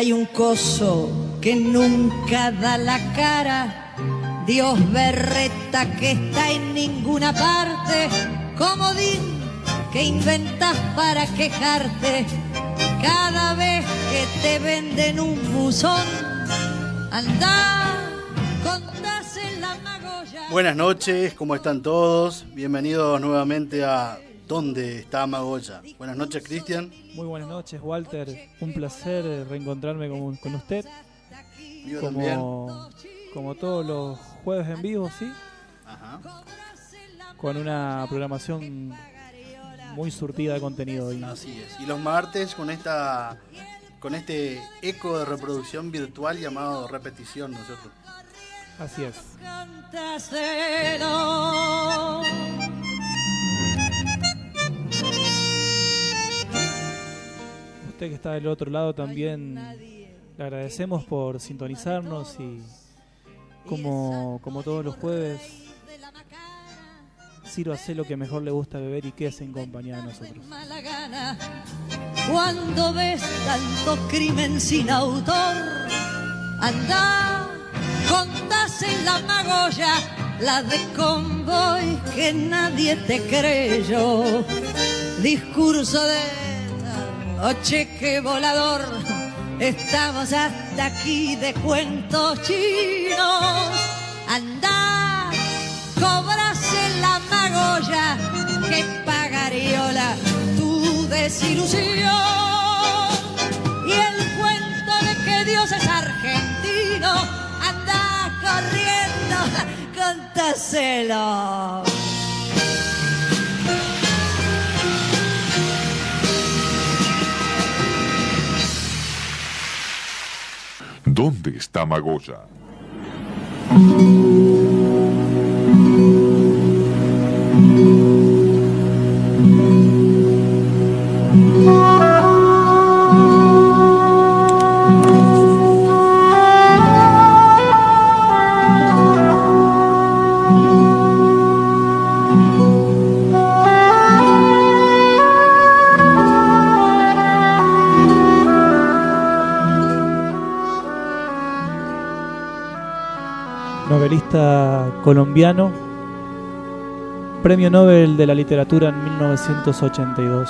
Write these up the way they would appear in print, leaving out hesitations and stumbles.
Hay un coso que nunca da la cara, Dios berreta que está en ninguna parte, comodín que inventas para quejarte cada vez que te venden un buzón. Andá, contás en la Magoya. Buenas noches, ¿cómo están todos? Bienvenidos nuevamente a ¿Dónde está Magoya? Buenas noches, Cristian. Muy buenas noches, Walter. Un placer reencontrarme con usted. Yo también. Como todos los jueves en vivo, ¿sí? Ajá. Con una programación muy surtida de contenido hoy. Así es. Y los martes con este eco de reproducción virtual llamado repetición, ¿no es cierto? Así es. Usted que está del otro lado también le agradecemos por sintonizarnos y como todos los jueves, sírvase lo que mejor le gusta beber y quédese en compañía de nosotros. Cuando ves tanto crimen sin autor, anda, contás en la Magoya la de convoy que nadie te creyó. Discurso de cheque volador, estamos hasta aquí de cuentos chinos. Anda, cobras en la Magoya que pagariola tu desilusión. Y el cuento de que Dios es argentino, anda corriendo, contáselo. ¿Dónde está Magoya? Novelista colombiano, Premio Nobel de la Literatura en 1982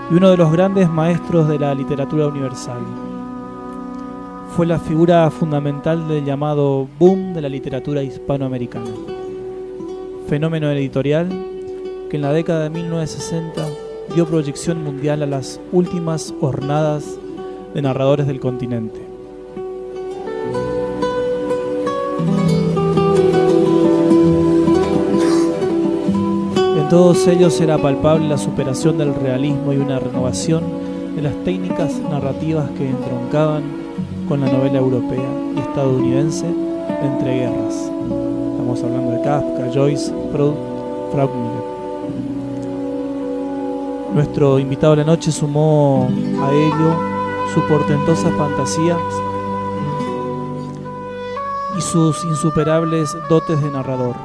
y uno de los grandes maestros de la literatura universal. Fue la figura fundamental del llamado boom de la literatura hispanoamericana, fenómeno editorial que en la década de 1960 dio proyección mundial a las últimas hornadas de narradores del continente. En todos ellos era palpable la superación del realismo y una renovación de las técnicas narrativas que entroncaban con la novela europea y estadounidense de entreguerras. Estamos hablando de Kafka, Joyce, Proust, Faulkner. Nuestro invitado de la noche sumó a ello su portentosa fantasía y sus insuperables dotes de narrador,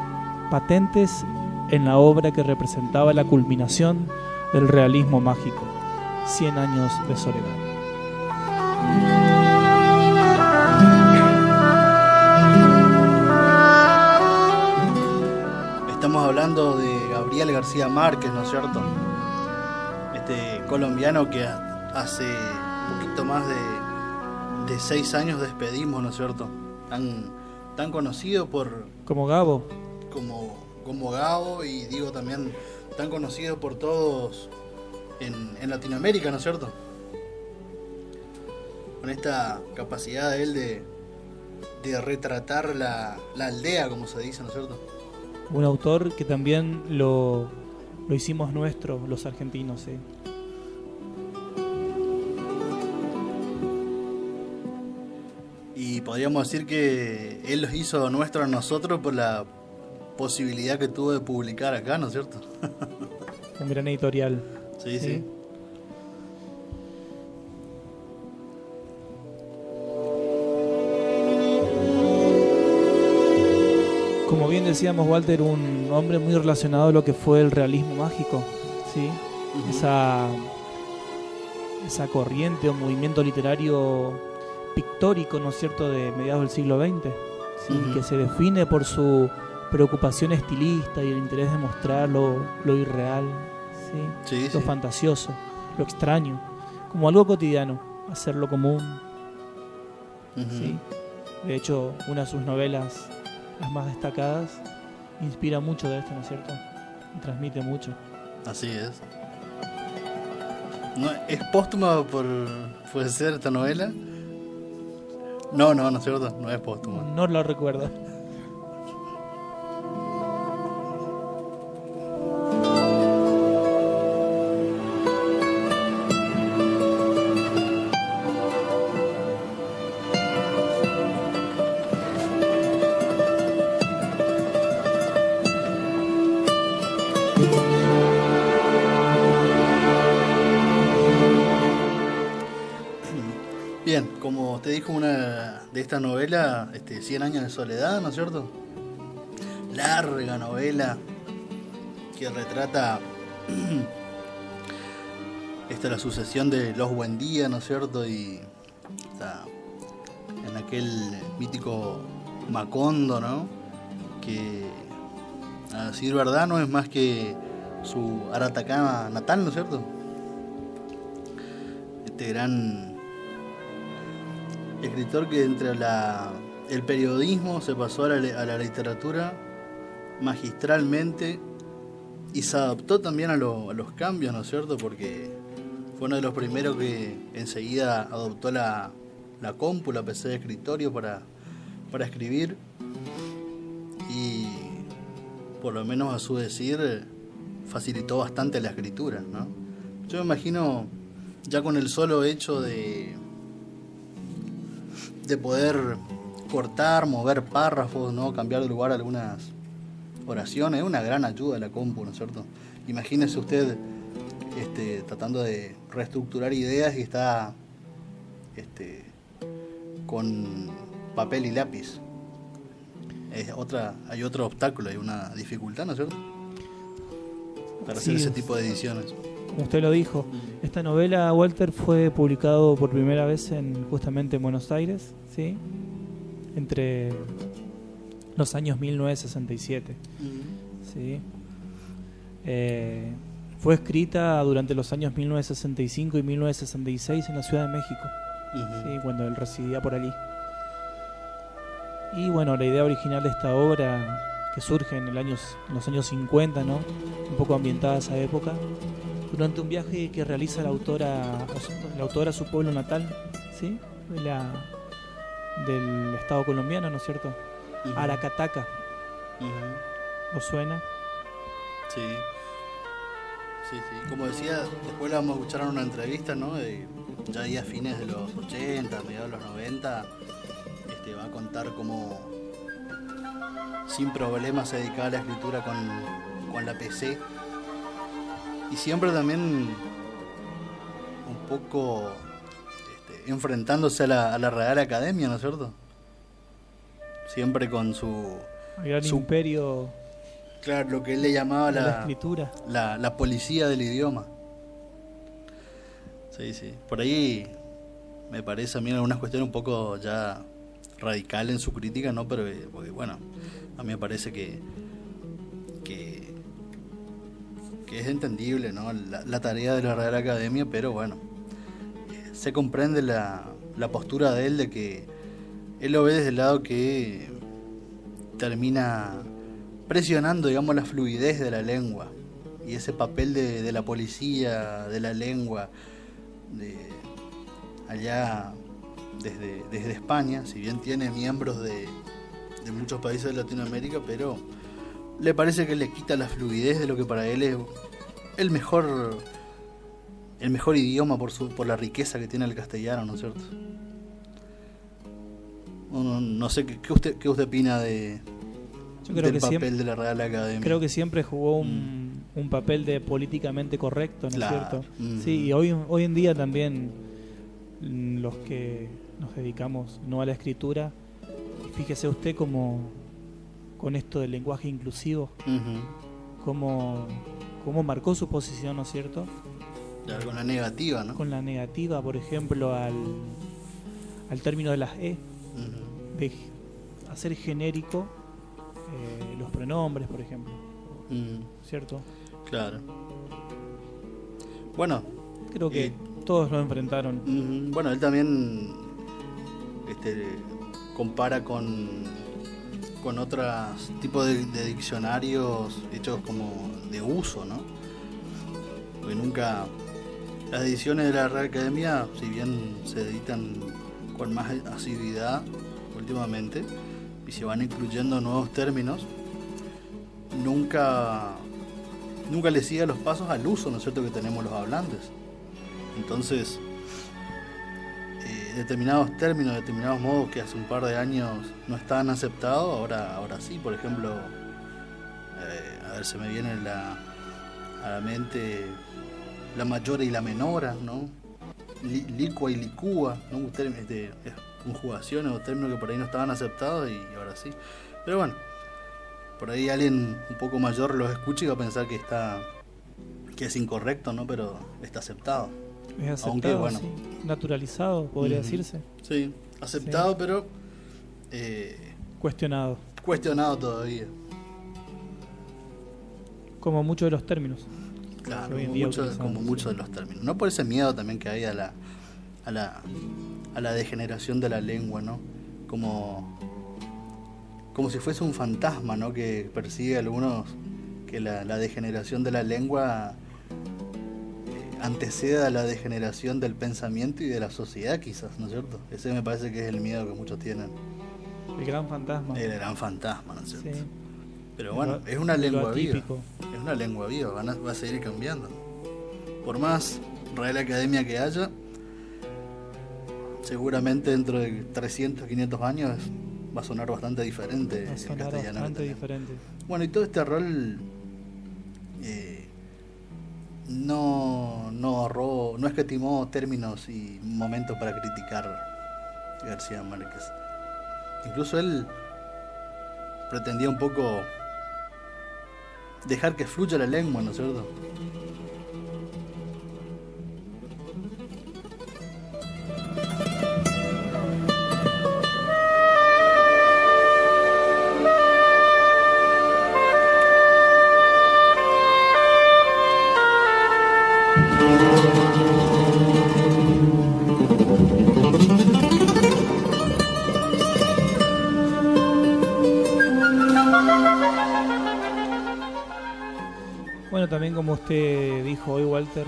patentes en la obra que representaba la culminación del realismo mágico, 100 años de soledad. Estamos hablando de Gabriel García Márquez, ¿no es cierto? Este colombiano que hace un poquito más de 6 años despedimos, ¿no es cierto? Tan conocido como Gabo. Como Gabo, y digo también tan conocido por todos en Latinoamérica, ¿no es cierto? Con esta capacidad de él de retratar la aldea, como se dice, ¿no es cierto? Un autor que también lo hicimos nuestro, los argentinos, ¿sí? Y podríamos decir que él los hizo nuestros a nosotros por la posibilidad que tuvo de publicar acá, ¿no es cierto? Un gran editorial. Sí. Como bien decíamos, Walter, un hombre muy relacionado a lo que fue el realismo mágico, ¿sí? esa corriente o movimiento literario pictórico, ¿no es cierto?, de mediados del siglo XX, ¿sí? Que se define por su preocupación estilista y el interés de mostrar lo irreal, ¿sí? Lo fantasioso, lo extraño, como algo cotidiano, hacerlo común. ¿Sí? De hecho, una de sus novelas, las más destacadas, inspira mucho de esto, ¿no es cierto? Y transmite mucho. Así es. No, ¿es póstuma puede ser esta novela? No, ¿no es cierto? No es póstuma. No lo recuerdo. Bien, como te dijo una de esta novela, 100 años de soledad, ¿no es cierto? Larga novela que retrata la sucesión de los Buendía, ¿no es cierto? Y en aquel mítico Macondo, ¿no? Que, a decir verdad, no es más que su Aratacama natal, ¿no es cierto? Este gran escritor que entre el periodismo se pasó a la literatura magistralmente y se adaptó también a los cambios, ¿no es cierto? Porque fue uno de los primeros que enseguida adoptó la compu, la PC de escritorio para escribir, y por lo menos a su decir facilitó bastante la escritura, ¿no? Yo me imagino ya con el solo hecho de poder cortar, mover párrafos, ¿no? Cambiar de lugar algunas oraciones, es una gran ayuda la compu, ¿no es cierto? Imagínese usted tratando de reestructurar ideas y está con papel y lápiz. Hay otro obstáculo, hay una dificultad, ¿no es cierto? Para hacer ese tipo de ediciones. Como usted lo dijo, esta novela, Walter, fue publicado por primera vez justamente en Buenos Aires, ¿sí? Entre los años 1967. ¿Sí? Fue escrita durante los años 1965 y 1966 en la Ciudad de México, ¿sí? Cuando él residía por allí. Y bueno, la idea original de esta obra, que surge en los años 50, ¿no? Un poco ambientada a esa época, durante un viaje que realiza la autora a su pueblo natal, ¿sí? Del estado colombiano, ¿no es cierto? Aracataca. ¿Os suena? Sí. Como decía, después la vamos a escuchar en una entrevista, ¿no? Ya ahí a fines de los 80, mediados de los 90, va a contar cómo sin problemas se dedicaba a la escritura con la PC. Y siempre también un poco enfrentándose a la Real Academia, ¿no es cierto? Siempre con su imperio. Claro, lo que él le llamaba la escritura. La policía del idioma. Sí. Por ahí me parece a mí algunas cuestiones un poco ya radical en su crítica, ¿no? Pero porque bueno, a mí me parece que es entendible, ¿no? La tarea de la Real Academia, pero bueno, se comprende la postura de él, de que él lo ve desde el lado que termina presionando, digamos, la fluidez de la lengua y ese papel de la policía de la lengua allá desde España, si bien tiene miembros de muchos países de Latinoamérica, pero le parece que le quita la fluidez de lo que para él es el mejor idioma por la riqueza que tiene el castellano, ¿no es cierto? No sé qué usted opina del papel de la Real Academia. Creo que siempre jugó un papel de políticamente correcto, ¿no es cierto? Sí, y hoy en día también los que nos dedicamos no a la escritura, fíjese usted como con esto del lenguaje inclusivo, cómo marcó su posición, ¿no es cierto? Claro, con la negativa, ¿no? Con la negativa, por ejemplo, al término de las E, Ujú. de hacer genérico los pronombres, por ejemplo, ¿cierto? Claro. Bueno, Creo que todos lo enfrentaron. bueno, él también compara con otros tipos de diccionarios hechos como de uso, ¿no? Porque nunca... Las ediciones de la Real Academia, si bien se editan con más asiduidad últimamente y se van incluyendo nuevos términos, nunca le sigue los pasos al uso, ¿no es cierto?, que tenemos los hablantes. Entonces, determinados términos, determinados modos que hace un par de años no estaban aceptados, ahora sí. Por ejemplo, a ver, se me viene a la mente la mayora y la menora, ¿no? Licua y licúa, ¿no? Conjugaciones o términos que por ahí no estaban aceptados y ahora sí. Pero bueno, por ahí alguien un poco mayor los escucha y va a pensar que es incorrecto, ¿no? Pero está aceptado. Es aceptado, Aunque, bueno, sí. Naturalizado, podría decirse. Sí, aceptado, Sí. pero Cuestionado, cuestionado todavía. como muchos de los términos. Claro, que hoy en día utilizamos, como sí. muchos de los términos. No por ese miedo también que hay a la degeneración de la lengua, ¿no? Como si fuese un fantasma, ¿no? Que persigue a algunos, que la degeneración de la lengua anteceda a la degeneración del pensamiento y de la sociedad, quizás, ¿no es cierto? Ese me parece que es el miedo que muchos tienen. El gran fantasma. El gran fantasma, ¿no es cierto? Sí. Pero bueno, Lo- es una lo lengua viva. atípico. Es una lengua viva, va a seguir cambiando. Por más Real Academia que haya, seguramente dentro de 300, 500 años va a sonar bastante diferente Va a el sonar castellano que bastante tenemos. diferente. Bueno, y todo este rol no escatimó términos y momentos para criticar a García Márquez. Incluso él pretendía un poco dejar que fluya la lengua, ¿no es cierto? Bueno, también como usted dijo hoy, Walter,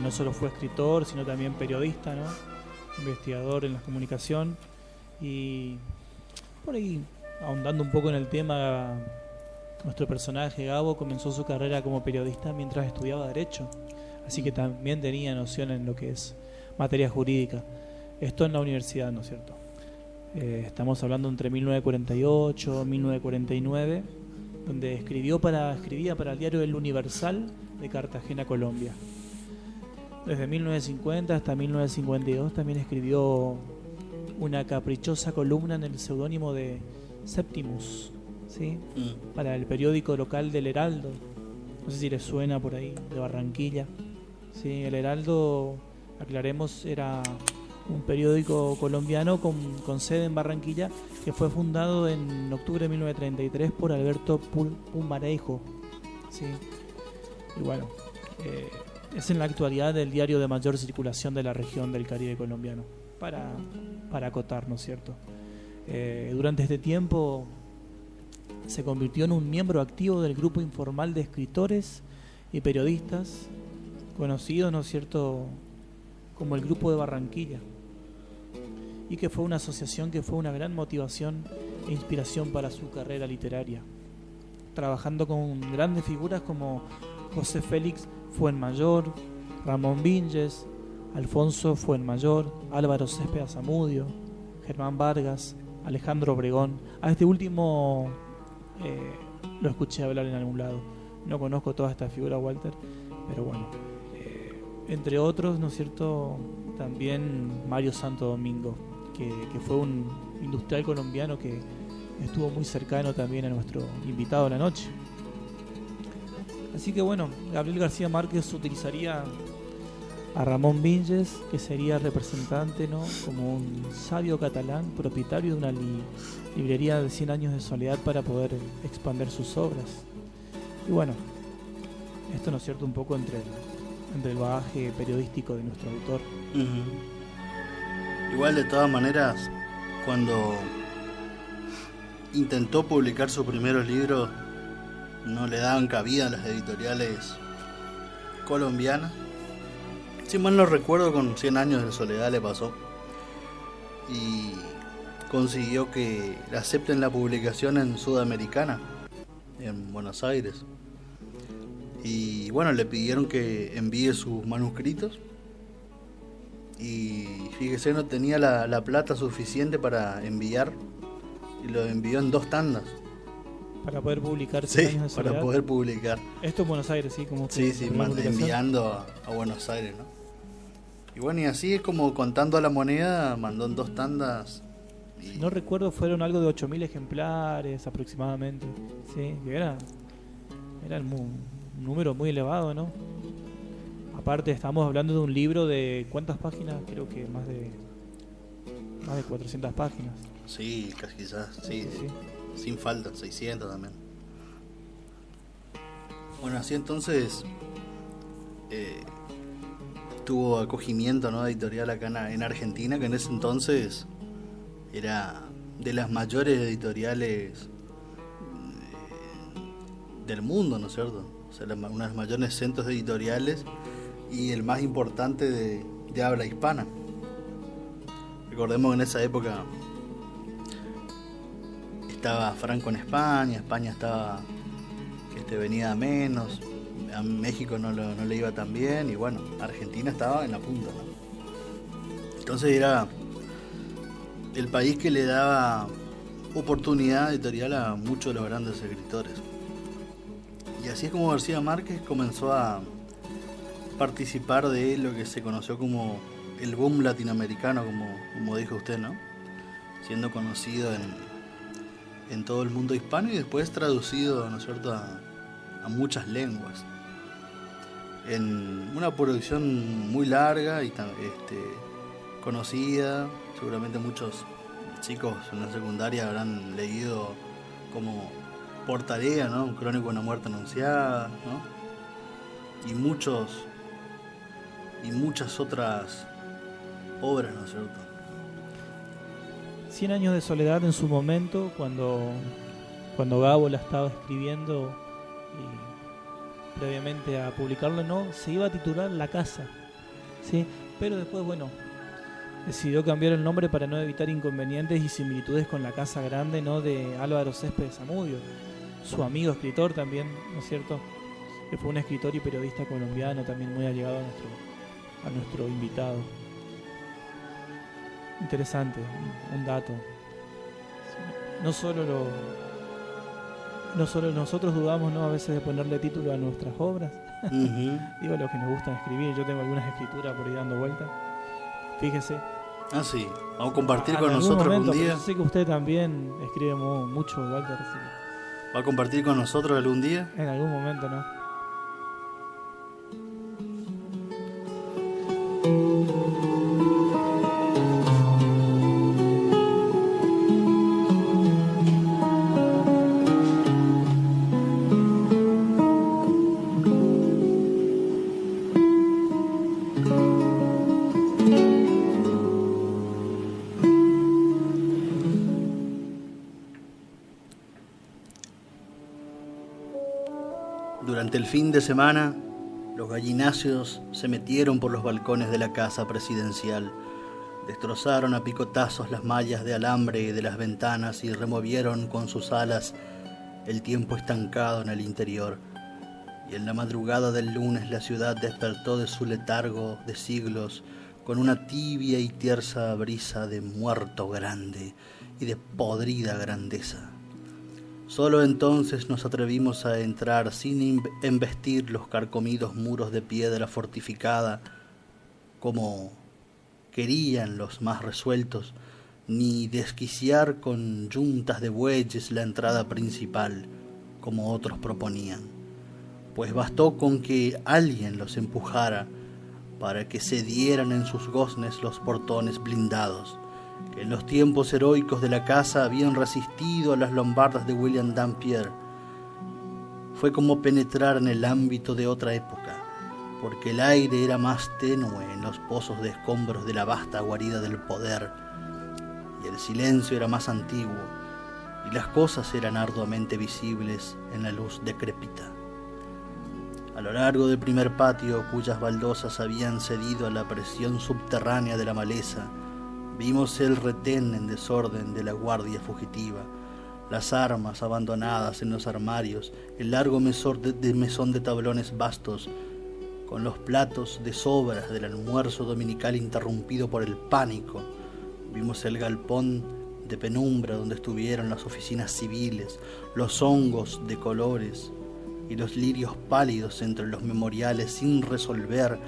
no solo fue escritor, sino también periodista, ¿no? Investigador en la comunicación. Y por ahí, ahondando un poco en el tema, nuestro personaje Gabo comenzó su carrera como periodista mientras estudiaba Derecho. Así que también tenía noción en lo que es materia jurídica. Esto en la universidad, ¿no es cierto? Estamos hablando entre 1948 y 1949, donde escribía para el diario El Universal de Cartagena, Colombia. Desde 1950 hasta 1952 también escribió una caprichosa columna en el seudónimo de Septimus, ¿sí? Para el periódico local del Heraldo. No sé si les suena por ahí, de Barranquilla. Sí, el Heraldo, aclaremos, era un periódico colombiano con sede en Barranquilla, que fue fundado en octubre de 1933 por Alberto Pumarejo. ¿Sí? Y bueno, es en la actualidad el diario de mayor circulación de la región del Caribe colombiano, para acotar, ¿no es cierto? Durante este tiempo se convirtió en un miembro activo del grupo informal de escritores y periodistas conocido, ¿no es cierto?, como el Grupo de Barranquilla, y que fue una asociación que fue una gran motivación e inspiración para su carrera literaria, trabajando con grandes figuras como José Félix Fuenmayor, Ramón Vinges, Alfonso Fuenmayor, Álvaro Céspedes Zamudio, Germán Vargas, Alejandro Obregón. A este último lo escuché hablar en algún lado. No conozco toda esta figura, Walter, pero bueno, entre otros, ¿no es cierto?, también Mario Santo Domingo, que fue un industrial colombiano que estuvo muy cercano también a nuestro invitado de la noche. Así que bueno, Gabriel García Márquez utilizaría a Ramón Vinges, que sería representante, ¿no?, como un sabio catalán, propietario de una librería de 100 años de soledad para poder expandir sus obras. Y bueno, esto, ¿no es cierto?, un poco entre el bagaje periodístico de nuestro autor. Igual, de todas maneras, cuando intentó publicar sus primeros libros, no le daban cabida a las editoriales colombianas. Si mal no recuerdo, con 100 años de soledad le pasó, y consiguió que acepten la publicación en Sudamericana, en Buenos Aires. Y bueno, le pidieron que envíe sus manuscritos, y fíjese, no tenía la plata suficiente para enviar, y lo envió en 2 tandas. Para poder publicar 100 Sí, años de soledad. para poder publicar. Esto en Buenos Aires, sí, como Sí, enviando a Buenos Aires, ¿no? Y bueno, y así es como contando a la moneda, mandó en 2 tandas. Si no recuerdo, fueron algo de 8.000 ejemplares aproximadamente. Sí, que era un número muy elevado, ¿no? Aparte, estamos hablando de un libro de ¿cuántas páginas? Creo que más de 400 páginas. Sí, casi quizás, sí. Sin falta, 600 también. Bueno, así entonces tuvo acogimiento, ¿no?, editorial acá en Argentina, que en ese entonces era de las mayores editoriales del mundo, ¿no es cierto? O sea, uno de los mayores centros editoriales y el más importante de habla hispana. Recordemos que en esa época estaba Franco en España estaba venía a menos, a México no le iba tan bien, y bueno, Argentina estaba en la punta, ¿no? Entonces era el país que le daba oportunidad editorial a muchos de los grandes escritores. Y así es como García Márquez comenzó a participar de lo que se conoció como el boom latinoamericano, como dijo usted, ¿no? Siendo conocido en todo el mundo hispano y después traducido, ¿no es cierto?, a muchas lenguas, en una producción muy larga y conocida. Seguramente muchos chicos en la secundaria habrán leído como por tarea, ¿no?, Un crónico de una muerte anunciada, ¿no?, y muchas otras obras, ¿no es cierto? 100 años de soledad en su momento, cuando Gabo la estaba escribiendo y previamente a publicarlo, no, se iba a titular La Casa, ¿sí? Pero después, bueno, decidió cambiar el nombre para no evitar inconvenientes y similitudes con La Casa Grande, ¿no?, de Álvaro Céspedes Zamudio, su amigo escritor también, ¿no es cierto?, que fue un escritor y periodista colombiano también muy allegado a nuestro invitado. Interesante, un dato. No solo nosotros dudamos, ¿no?, a veces de ponerle título a nuestras obras. Digo, los que nos gustan escribir. Yo tengo algunas escrituras por ahí dando vuelta. Fíjese. Ah, sí. Vamos a compartir con nosotros algún día. Yo sé que usted también escribe mucho, Walter. Así ¿Va a compartir con nosotros algún día? En algún momento, ¿no? Durante el fin de semana, los gallináceos se metieron por los balcones de la casa presidencial, destrozaron a picotazos las mallas de alambre de las ventanas y removieron con sus alas el tiempo estancado en el interior. Y en la madrugada del lunes la ciudad despertó de su letargo de siglos con una tibia y tiersa brisa de muerto grande y de podrida grandeza. Solo entonces nos atrevimos a entrar sin embestir los carcomidos muros de piedra fortificada como querían los más resueltos, ni desquiciar con yuntas de bueyes la entrada principal como otros proponían, pues bastó con que alguien los empujara para que se dieran en sus goznes los portones blindados, que en los tiempos heroicos de la casa habían resistido a las lombardas de William Dampier. Fue como penetrar en el ámbito de otra época, porque el aire era más tenue en los pozos de escombros de la vasta guarida del poder, y el silencio era más antiguo, y las cosas eran arduamente visibles en la luz decrépita. A lo largo del primer patio, cuyas baldosas habían cedido a la presión subterránea de la maleza, vimos el retén en desorden de la guardia fugitiva, las armas abandonadas en los armarios, el largo mesón de tablones vastos, con los platos de sobras del almuerzo dominical interrumpido por el pánico. Vimos el galpón de penumbra donde estuvieron las oficinas civiles, los hongos de colores y los lirios pálidos entre los memoriales sin resolver,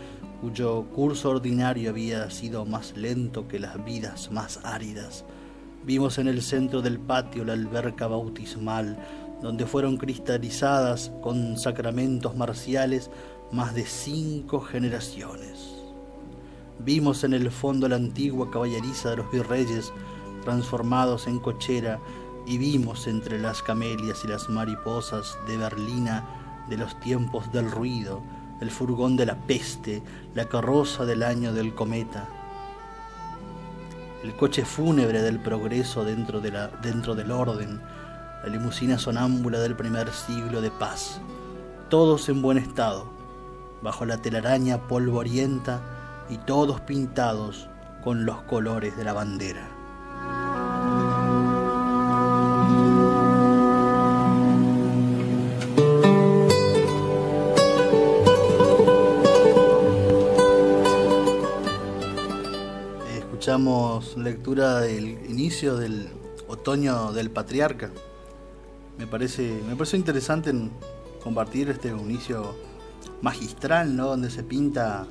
cuyo curso ordinario había sido más lento que las vidas más áridas. Vimos en el centro del patio la alberca bautismal, donde fueron cristalizadas con sacramentos marciales más de 5 generaciones. Vimos en el fondo la antigua caballeriza de los virreyes transformados en cochera, y vimos entre las camelias y las mariposas de berlina de los tiempos del ruido, el furgón de la peste, la carroza del año del cometa, el coche fúnebre del progreso dentro del orden, la limusina sonámbula del primer siglo de paz, todos en buen estado, bajo la telaraña polvorienta y todos pintados con los colores de la bandera. Escuchamos lectura del inicio del otoño del patriarca. Me parece interesante compartir este inicio magistral, ¿no? Donde se pinta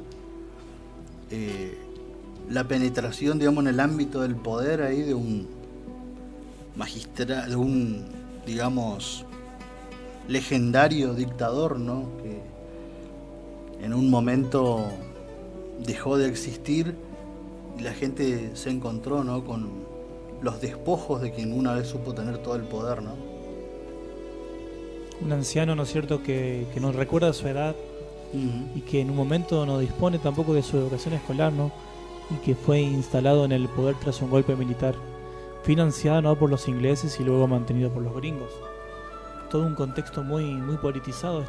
la penetración, digamos, en el ámbito del poder ahí de un magistral, de un, digamos, legendario dictador, ¿no? Que en un momento dejó de existir y la gente se encontró, ¿no?, con los despojos de quien una vez supo tener todo el poder, ¿no? Un anciano, ¿no es cierto?, que nos recuerda su edad. Y que en un momento no dispone tampoco de su educación escolar, ¿no? Y que fue instalado en el poder tras un golpe militar, financiado, ¿no?, por los ingleses y luego mantenido por los gringos. Todo un contexto muy politizado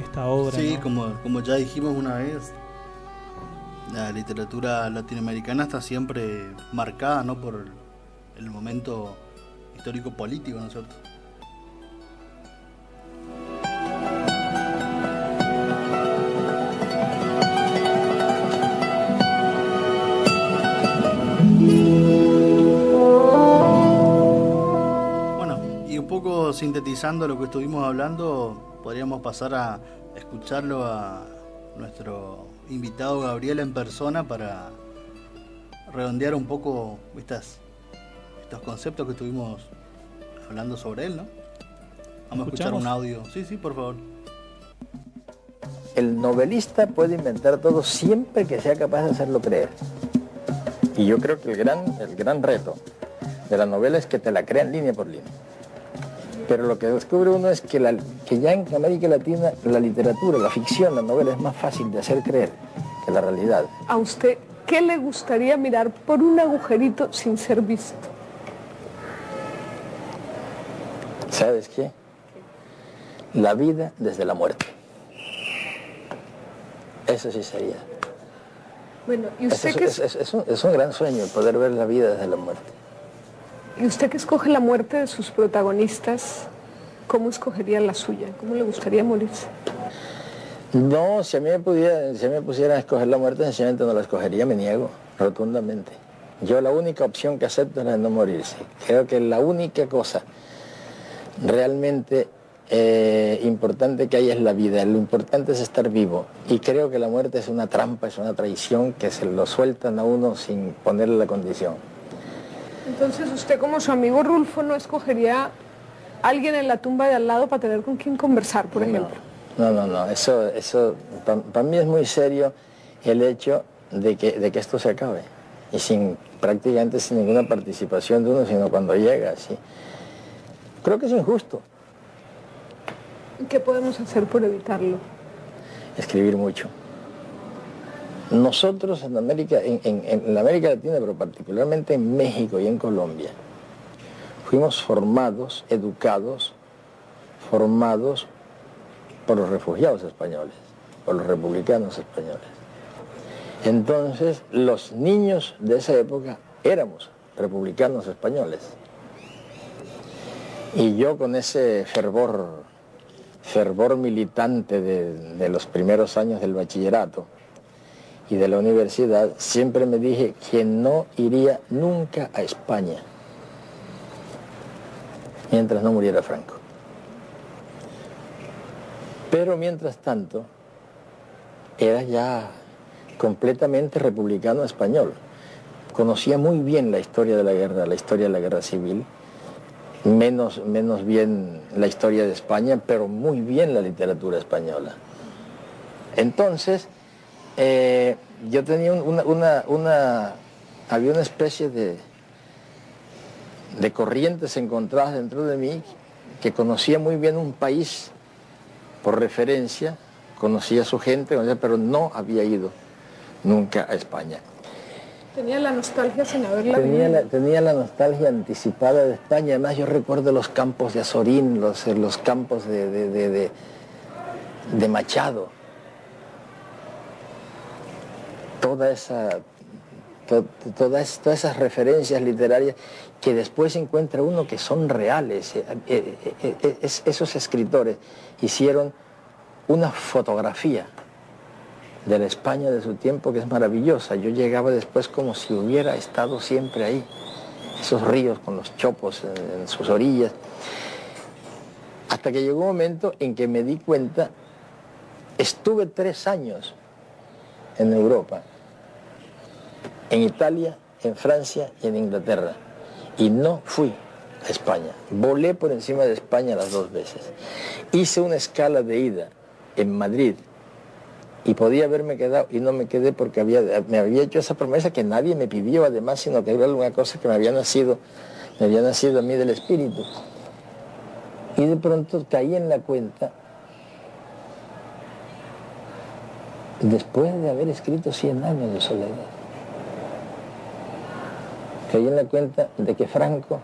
esta obra. Sí, ¿no? como ya dijimos una vez, la literatura latinoamericana está siempre marcada, ¿no?, por el momento histórico político, ¿no es cierto? Sintetizando lo que estuvimos hablando, podríamos pasar a escucharlo a nuestro invitado Gabriel en persona para redondear un poco estos conceptos que estuvimos hablando sobre él, ¿no? Vamos a escuchar un audio. Sí, por favor. El novelista puede inventar todo siempre que sea capaz de hacerlo creer. Y yo creo que el gran reto de la novela es que te la crean línea por línea. Pero lo que descubre uno es que ya en América Latina la literatura, la ficción, la novela es más fácil de hacer creer que la realidad. ¿A usted qué le gustaría mirar por un agujerito sin ser visto? ¿Sabes qué? La vida desde la muerte. Eso sí sería. Bueno, ¿y usted qué es un gran sueño poder ver la vida desde la muerte. ¿Y usted que escoge la muerte de sus protagonistas, cómo escogería la suya? ¿Cómo le gustaría morirse? No, si a mí me pusieran a escoger la muerte, sencillamente no la escogería, me niego rotundamente. Yo la única opción que acepto es la de no morirse. Creo que la única cosa realmente importante que hay es la vida, lo importante es estar vivo. Y creo que la muerte es una trampa, es una traición que se lo sueltan a uno sin ponerle la condición. Entonces usted, como su amigo Rulfo, no escogería a alguien en la tumba de al lado para tener con quien conversar, por ejemplo. No, eso para mí es muy serio el hecho de que esto se acabe. Y prácticamente sin ninguna participación de uno, sino cuando llega, así. Creo que es injusto. ¿Qué podemos hacer por evitarlo? Escribir mucho. Nosotros en América, en la América Latina, pero particularmente en México y en Colombia, fuimos formados, educados, formados por los refugiados españoles, por los republicanos españoles. Entonces, los niños de esa época éramos republicanos españoles. Y yo con ese fervor militante de los primeros años del bachillerato y de la universidad, siempre me dije que no iría nunca a España mientras no muriera Franco. Pero mientras tanto, era ya completamente republicano español. Conocía muy bien la historia de la guerra, la historia de la guerra civil, menos bien la historia de España, pero muy bien la literatura española. Entonces, yo tenía había una especie de corrientes encontradas dentro de mí, que conocía muy bien un país por referencia, conocía a su gente, pero no había ido nunca a España. ¿Tenía la nostalgia sin haberla vivido? Tenía la nostalgia anticipada de España. Además, yo recuerdo los campos de Azorín, los campos de Machado. Todas esas referencias literarias que después encuentra uno que son reales. Esos escritores hicieron una fotografía de la España de su tiempo que es maravillosa. Yo llegaba después como si hubiera estado siempre ahí. Esos ríos con los chopos en sus orillas. Hasta que llegó un momento en que me di cuenta, estuve 3 años en Europa, en Italia, en Francia y en Inglaterra, y no fui a España. Volé por encima de España las 2 veces. Hice una escala de ida en Madrid y podía haberme quedado y no me quedé porque me había hecho esa promesa que nadie me pidió además, sino que era alguna cosa que me había nacido a mí del espíritu. Y de pronto caí en la cuenta, después de haber escrito 100 años de soledad, caí en la cuenta de que Franco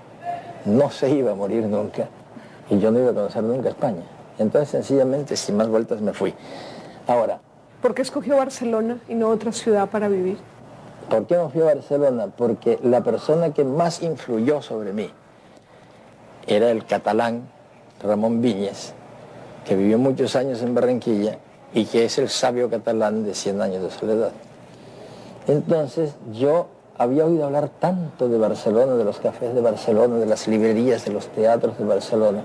no se iba a morir nunca y yo no iba a conocer nunca España. Entonces sencillamente, sin más vueltas, me fui. Ahora, ¿por qué escogió Barcelona y no otra ciudad para vivir? ¿por qué me fui a Barcelona? Porque la persona que más influyó sobre mí era el catalán Ramón Viñes, que vivió muchos años en Barranquilla y que es el sabio catalán de 100 años de soledad. Entonces yo había oído hablar tanto de Barcelona, de los cafés de Barcelona, de las librerías, de los teatros de Barcelona,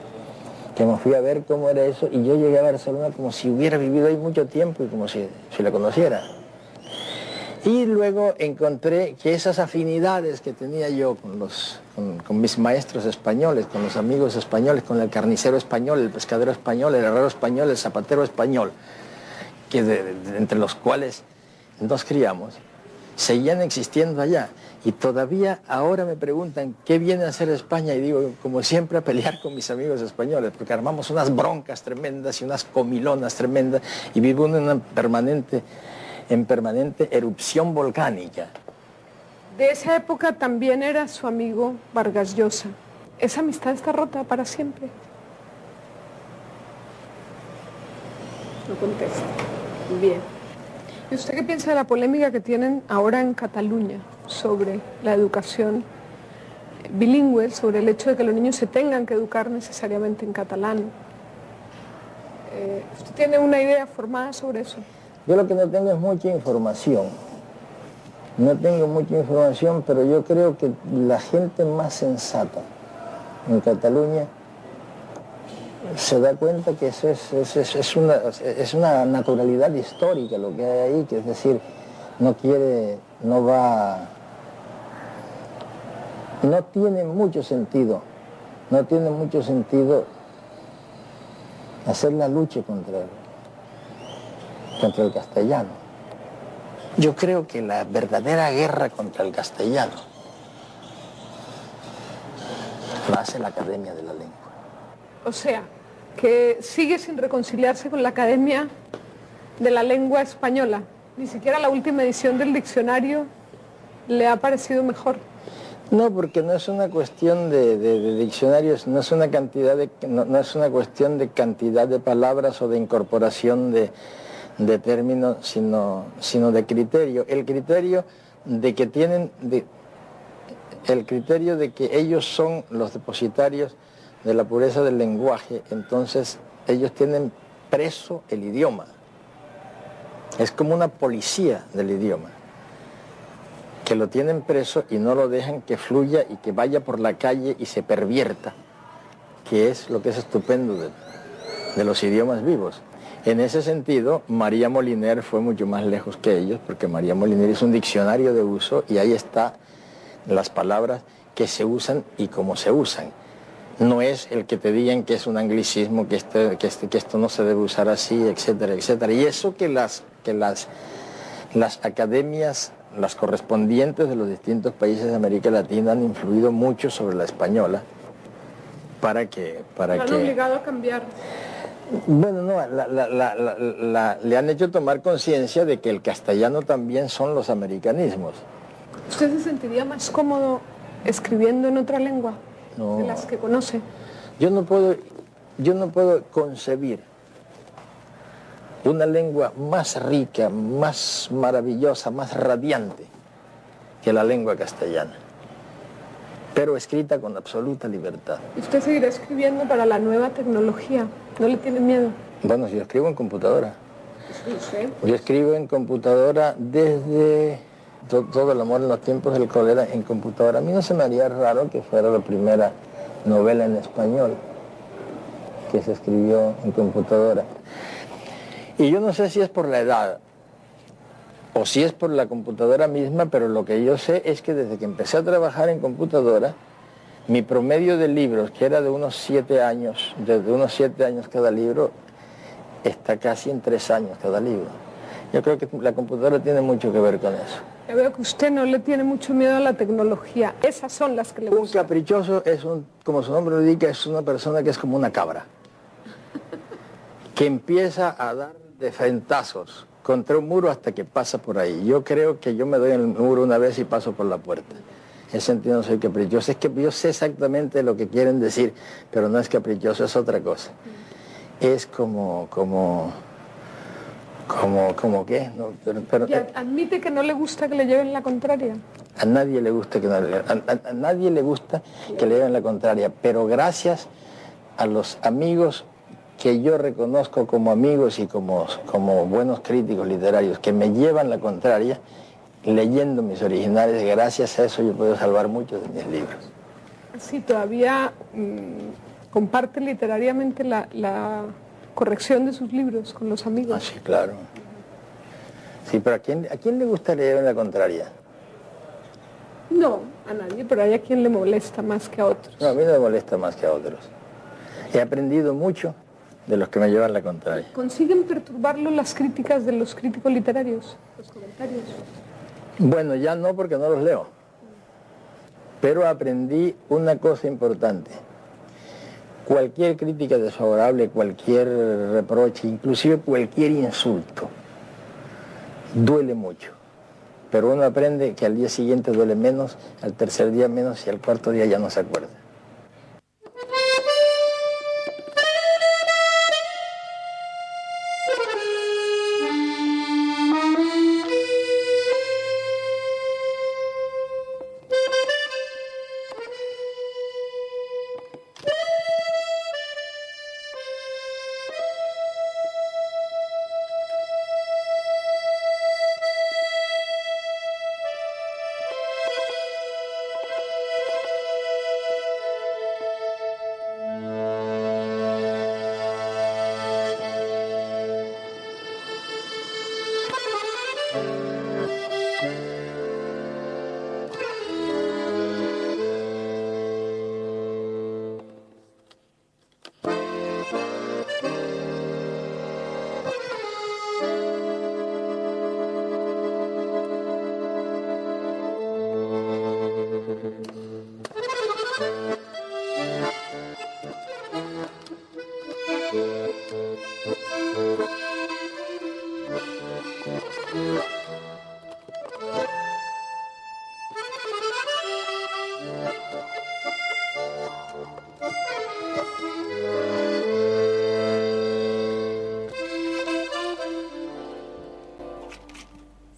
que me fui a ver cómo era eso, y yo llegué a Barcelona como si hubiera vivido ahí mucho tiempo y como si la conociera. Y luego encontré que esas afinidades que tenía yo con mis maestros españoles, con los amigos españoles, con el carnicero español, el pescadero español, el herrero español, el zapatero español, entre los cuales nos criamos, seguían existiendo allá. Y todavía ahora me preguntan qué viene a hacer España, y digo, como siempre, a pelear con mis amigos españoles, porque armamos unas broncas tremendas y unas comilonas tremendas y vivo en una permanente erupción volcánica. De esa época también era su amigo Vargas Llosa. ¿Esa amistad está rota para siempre? No contesta. Bien. ¿Y usted qué piensa de la polémica que tienen ahora en Cataluña sobre la educación bilingüe, sobre el hecho de que los niños se tengan que educar necesariamente en catalán? ¿Usted tiene una idea formada sobre eso? Yo lo que no tengo es mucha información. No tengo mucha información, pero yo creo que la gente más sensata en Cataluña se da cuenta que eso es una naturalidad histórica lo que hay ahí, que es decir, no tiene mucho sentido hacer la lucha contra contra el castellano. Yo creo que la verdadera guerra contra el castellano la hace la Academia de la Lengua. O sea, que sigue sin reconciliarse con la Academia de la Lengua Española. Ni siquiera la última edición del diccionario le ha parecido mejor. No, porque no es una cuestión de diccionarios, no es una cuestión de cantidad de palabras o de incorporación de términos, sino de criterio. El criterio de que ellos son los depositarios de la pureza del lenguaje, entonces ellos tienen preso el idioma. Es como una policía del idioma, que lo tienen preso y no lo dejan que fluya y que vaya por la calle y se pervierta, que es lo que es estupendo de los idiomas vivos. En ese sentido, María Moliner fue mucho más lejos que ellos, porque María Moliner hizo un diccionario de uso y ahí están las palabras que se usan y cómo se usan. No es el que te digan que es un anglicismo, que esto no se debe usar así, etcétera, etcétera. Y eso que las academias, las correspondientes de los distintos países de América Latina han influido mucho sobre la española para que... ¿Lo han obligado a cambiar? Bueno, no, le han hecho tomar conciencia de que el castellano también son los americanismos. ¿Usted se sentiría más cómodo escribiendo en otra lengua de las que conoce? Yo no puedo concebir una lengua más rica, más maravillosa, más radiante que la lengua castellana, pero escrita con absoluta libertad. ¿Y usted seguirá escribiendo para la nueva tecnología? ¿No le tiene miedo? Bueno, yo escribo en computadora. Sí. Yo escribo en computadora desde todo el amor en los tiempos del cólera en computadora. A mí no se me haría raro que fuera la primera novela en español que se escribió en computadora. Y yo no sé si es por la edad o si es por la computadora misma, pero lo que yo sé es que desde que empecé a trabajar en computadora, mi promedio de libros, que era de unos 7 años, cada libro, está casi en 3 años cada libro. Yo creo que la computadora tiene mucho que ver con eso. Ya veo que usted no le tiene mucho miedo a la tecnología. Esas son las que le gustan. Un caprichoso es como su nombre lo indica, es una persona que es como una cabra, que empieza a dar de frentazos contra un muro hasta que pasa por ahí. Yo creo que yo me doy en el muro una vez y paso por la puerta. En ese sentido no soy caprichoso. Es que yo sé exactamente lo que quieren decir, pero no es caprichoso, es otra cosa. Es como qué, no, pero admite que no le gusta que le lleven la contraria. A nadie le gusta que a nadie le gusta que le lleven la contraria, pero gracias a los amigos que yo reconozco como amigos y como buenos críticos literarios que me llevan la contraria, leyendo mis originales, gracias a eso yo puedo salvar muchos de mis libros. Sí, todavía comparte literariamente la corrección de sus libros con los amigos. Ah, sí, claro. Sí, pero ¿a quién le gusta leer en la contraria? No, a nadie, pero hay a quien le molesta más que a otros. No, a mí no me molesta más que a otros. He aprendido mucho de los que me llevan la contraria. ¿Consiguen perturbarlo las críticas de los críticos literarios, los comentarios? Bueno, ya no, porque no los leo. Pero aprendí una cosa importante. Cualquier crítica desfavorable, cualquier reproche, inclusive cualquier insulto, duele mucho. Pero uno aprende que al día siguiente duele menos, al tercer día menos y al cuarto día ya no se acuerda.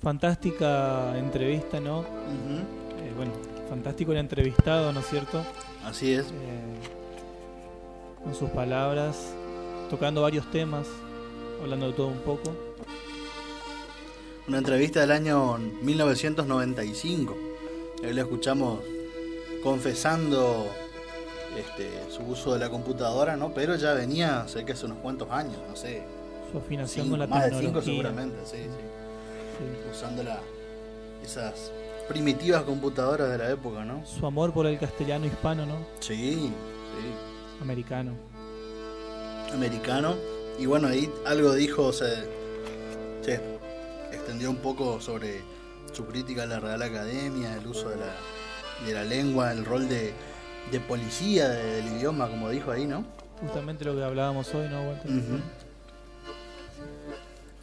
Fantástica entrevista, ¿no? Ujú. Bueno, fantástico el entrevistado, ¿no es cierto? Así es. Con sus palabras, tocando varios temas, hablando de todo un poco. Una entrevista del año 1995. Ahí lo escuchamos confesando su uso de la computadora, ¿no? Pero ya venía, sé que hace unos cuantos años, no sé. Su afinación con la más de tecnología. 5 seguramente, sí. Sí. Usando esas primitivas computadoras de la época, ¿no? Su amor por el castellano hispano, ¿no? Sí. Americano. Y bueno, ahí algo dijo, se extendió un poco sobre su crítica a la Real Academia, el uso de la lengua, el rol de policía del idioma, como dijo ahí, ¿no? Justamente lo que hablábamos hoy, ¿no, Walter? Uh-huh.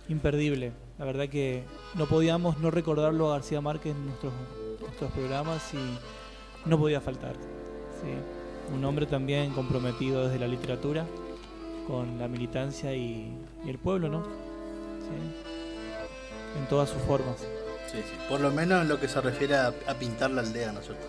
Imperdible. La verdad que no podíamos no recordarlo a García Márquez en nuestros programas y no podía faltar. Sí. Un hombre también comprometido desde la literatura con la militancia y el pueblo, ¿no? Sí. En todas sus formas. Sí. Por lo menos en lo que se refiere a pintar la aldea, ¿no es cierto?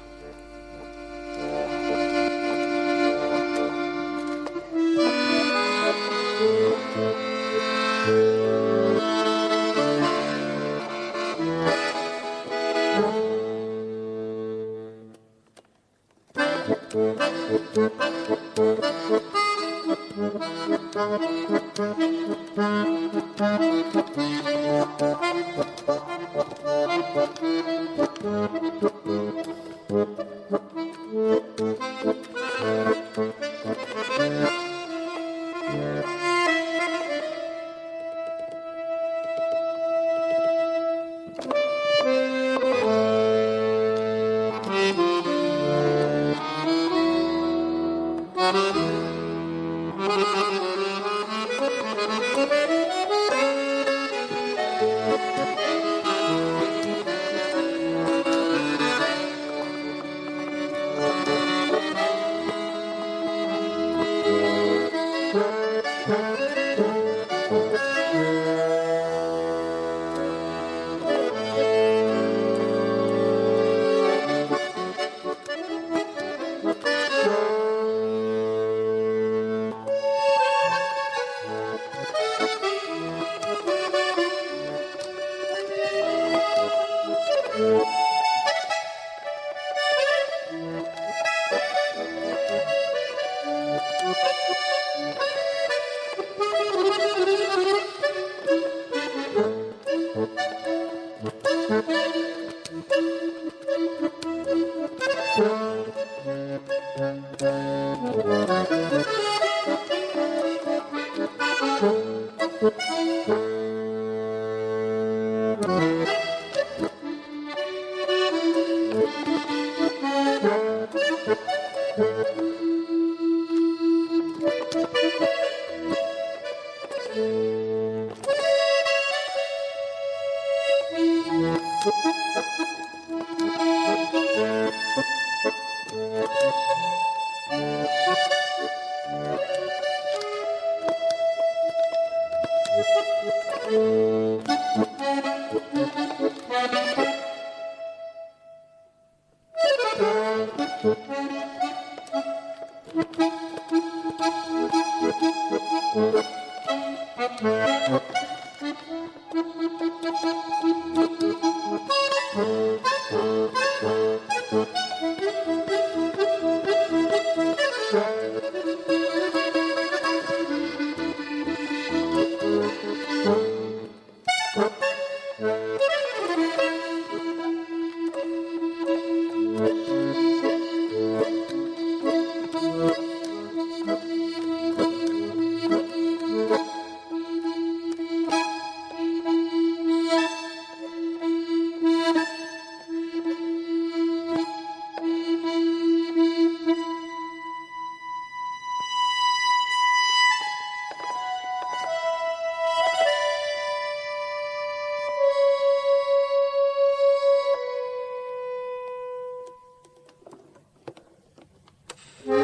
No.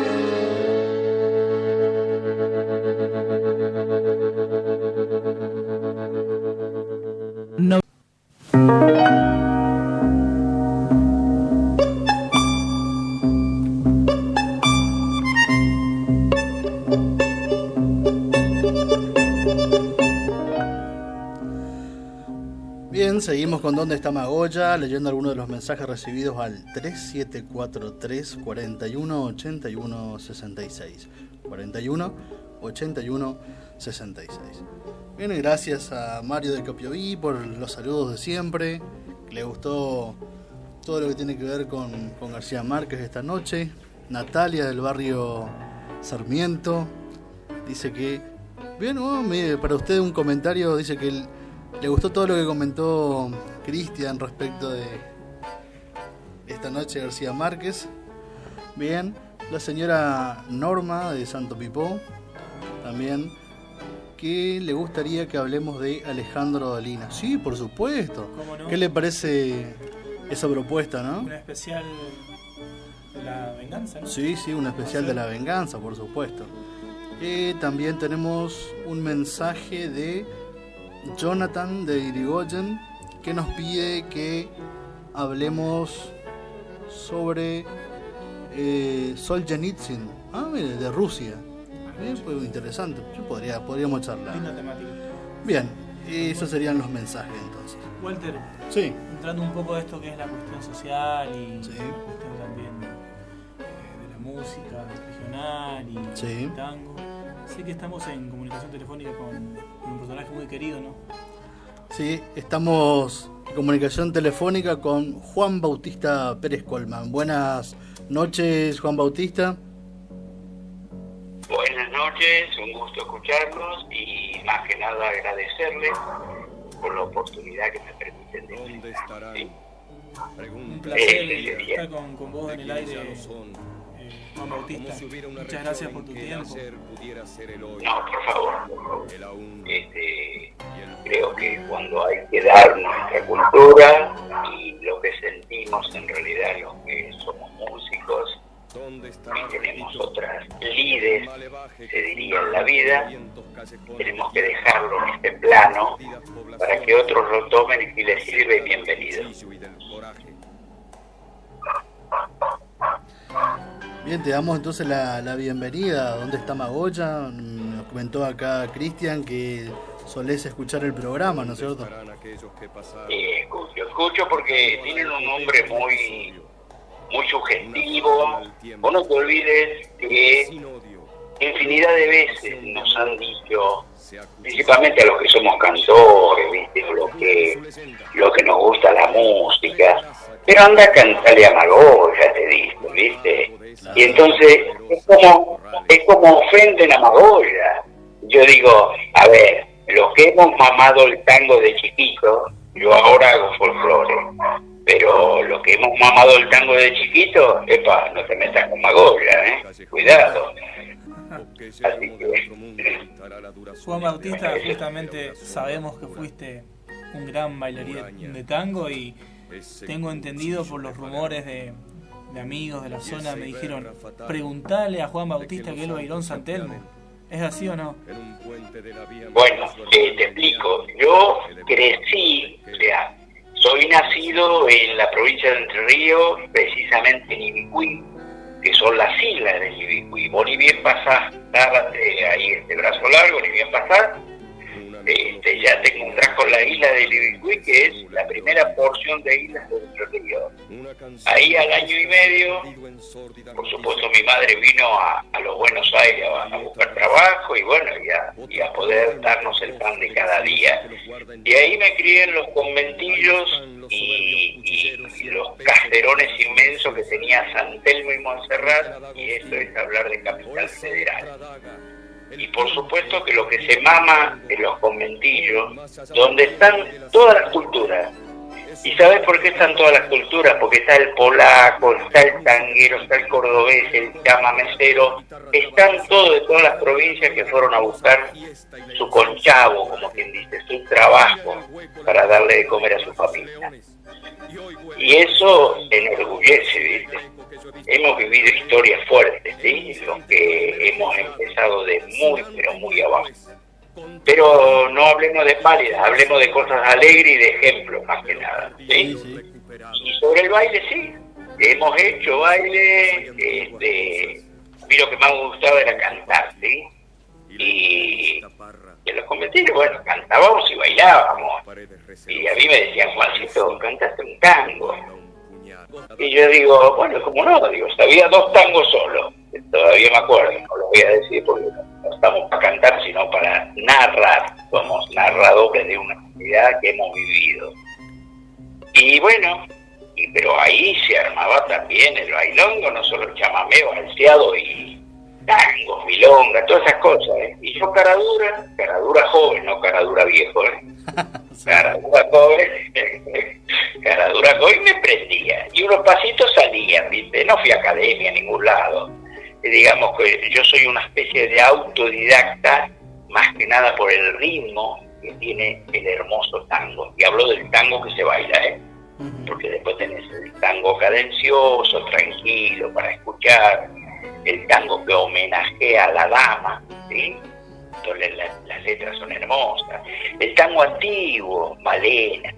Bien, seguimos con ¿Dónde está Magoya? Leyendo algunos de los mensajes recibidos al 3743 41 81 66. 41 81 66. Bien, gracias a Mario de Copioví por los saludos de siempre. Le gustó todo lo que tiene que ver con García Márquez esta noche. Natalia del barrio Sarmiento dice que, bien, para usted un comentario, dice que le gustó todo lo que comentó Cristian respecto de esta noche García Márquez. Bien, la señora Norma de Santo Pipó también, que le gustaría que hablemos de Alejandro Dolina. Sí, por supuesto. ¿Cómo no? ¿Qué le parece esa propuesta, no? Un especial de la venganza, ¿no? Sí, un especial de la venganza, por supuesto. También tenemos un mensaje de Jonathan de Irigoyen, que nos pide que hablemos sobre Solzhenitsyn, mire, de Rusia. Fue interesante, podríamos charlar. Linda temática. Bien, esos serían los mensajes entonces. Walter, Sí. entrando un poco de esto que es la cuestión social y Sí. la cuestión también de la música regional y Sí. el tango. Sé que estamos en comunicación telefónica con un personaje muy querido, ¿no? Sí, estamos en comunicación telefónica con Juan Bautista Pérez Colman. Buenas noches, Juan Bautista. Buenas noches, un gusto escucharlos y más que nada agradecerles por la oportunidad que me permiten de ¿Dónde estarán? ¿sí? Un placer Sí. estar con vos en el aire, Juan Bautista. Muchas gracias por tu tiempo. No, por favor. Creo que cuando hay que dar nuestra cultura y lo que sentimos en realidad los que somos músicos, y tenemos otras lides, se diría en la vida, tenemos que dejarlo en este plano para que otros lo tomen y si les sirve, bienvenido. Bien, te damos entonces la bienvenida. ¿Dónde está Magoya? Nos comentó acá Cristian que solés escuchar el programa, ¿no es cierto? Escucho porque tienen un nombre muy sugestivo. Vos no te olvides que infinidad de veces nos han dicho, principalmente a los que somos cantores, ¿viste? Lo que nos gusta la música, pero anda a cantarle a Magoya, te dicen, ¿viste? Y entonces es como ofenden a Magoya. Yo digo, a ver, los que hemos mamado el tango de chiquito, yo ahora hago folclore, pero los que hemos mamado el tango de chiquito, no te metas con Magoya, cuidado. Así que... Juan Bautista, justamente sabemos que fuiste un gran bailarín de tango y tengo entendido por los rumores de amigos de la zona, me dijeron, preguntale a Juan Bautista que él bailó en San Telmo. ¿Es así o no? Bueno, te explico. Yo crecí, soy nacido en la provincia de Entre Ríos, precisamente en Ibicuí, que son las islas de Ibicuí. Vos ni bien pasás, ahí brazo largo, ni bien pasás, ya te encontrás con la isla de Ibicuí, que es la primera porción de islas de Entre Ríos. Ahí al año y medio, por supuesto mi madre vino a los Buenos Aires a buscar trabajo y bueno, y a poder darnos el pan de cada día. Y ahí me crié en los conventillos y los caserones inmensos que tenía San Telmo y Montserrat, y esto es hablar de Capital Federal. Y por supuesto que lo que se mama en los conventillos, donde están todas las culturas. ¿Y sabes por qué están todas las culturas? Porque está el polaco, está el tanguero, está el cordobés, el chamamecero, están todos de todas las provincias que fueron a buscar su conchavo, como quien dice, su trabajo para darle de comer a su familia. Y eso enorgullece, ¿viste? hemos vivido historias fuertes, ¿sí? Los que hemos empezado de muy, pero muy abajo. Pero no hablemos de pálidas, hablemos de cosas alegres y de ejemplos, más que nada, ¿sí? Y sobre el baile, sí, hemos hecho baile, a mí lo que más me gustaba era cantar, ¿sí? Y en los conventillos, bueno, cantábamos y bailábamos. Y a mí me decían, Juancito, cantaste un tango. Y yo digo, bueno, ¿cómo no? Digo, sabía 2 tangos solo. Todavía me acuerdo, no lo voy a decir porque no estamos para cantar, sino para narrar. Somos narradores de una actividad que hemos vivido. Y bueno, pero ahí se armaba también el bailongo, no solo chamameo, balseado y tangos, milonga, todas esas cosas, ¿eh? Y yo cara dura joven, no cara dura viejo, ¿eh? Cara dura joven me prendía. Y unos pasitos salían, ¿viste? No fui a academia a ningún lado. Digamos que yo soy una especie de autodidacta, más que nada por el ritmo que tiene el hermoso tango. Y hablo del tango que se baila, ¿eh? Porque después tenés el tango cadencioso, tranquilo, para escuchar, el tango que homenajea a la dama, ¿sí? Entonces las letras son hermosas. El tango antiguo, Malena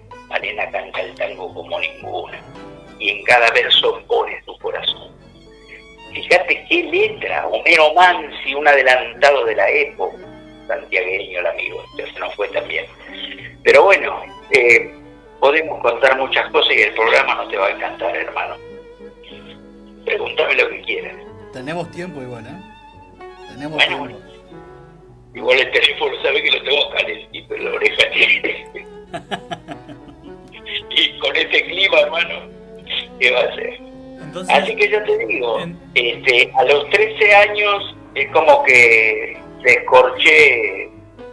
canta el tango como ninguna, y en cada verso pone su corazón. Fíjate qué letra, Homero Mansi, un adelantado de la época, santiagueño el amigo, ya se nos fue también. Pero bueno, podemos contar muchas cosas y el programa no te va a encantar, hermano. Pregúntame lo que quieras. Tenemos tiempo igual, ¿eh? Tenemos tiempo. Bueno. Igual el teléfono sabe que lo tengo calentito en la oreja. Y con este clima, hermano, ¿qué va a hacer? Entonces, así que yo te digo, a los 13 años es como que descorché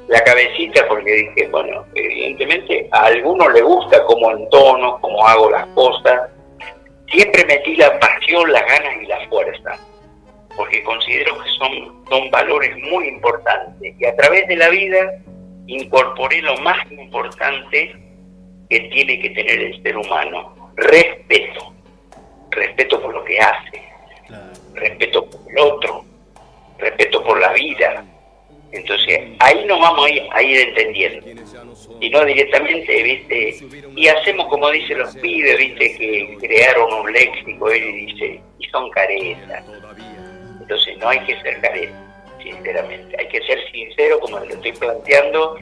la cabecita porque dije, bueno, evidentemente a algunos les gusta cómo entono, cómo hago las cosas. Siempre metí la pasión, las ganas y la fuerza, porque considero que son valores muy importantes. Y a través de la vida incorporé lo más importante que tiene que tener el ser humano: respeto. Respeto por lo que hace, respeto por el otro, respeto por la vida. Entonces ahí nos vamos a ir entendiendo, y no directamente, ¿viste? Y hacemos como dicen los pibes, ¿viste? Que crearon un léxico, él dice, y son caretas. Entonces no hay que ser careta, sinceramente, hay que ser sincero, como lo estoy planteando.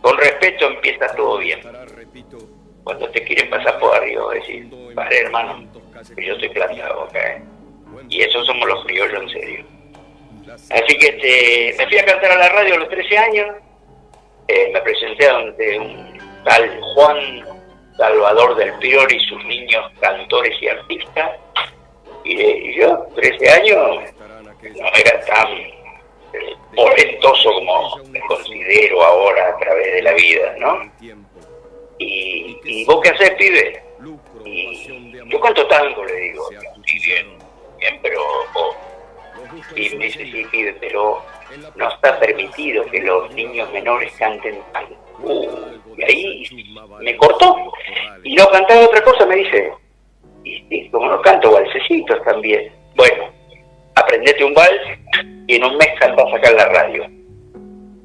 Con respeto empieza todo bien. Cuando te quieren pasar por arriba, decir, vale, hermano, que yo estoy plantado acá, ¿eh? Y esos somos los criollos en serio. Así que me fui a cantar a la radio a los 13 años, me presenté ante un tal Juan Salvador del Prior y sus niños cantores y artistas, y yo, 13 años, no era tan polentoso como me considero ahora a través de la vida, ¿no? ¿Y vos qué hacés, pibe? Y yo canto tango, le digo, sí, bien, pero y me dice, sí, pibe, pero no está permitido que los niños menores canten tango. Y ahí me cortó, y no cantaba otra cosa, me dice, y como no canto valsecitos también, bueno, aprendete un vals y en un mes cantás acá en la radio.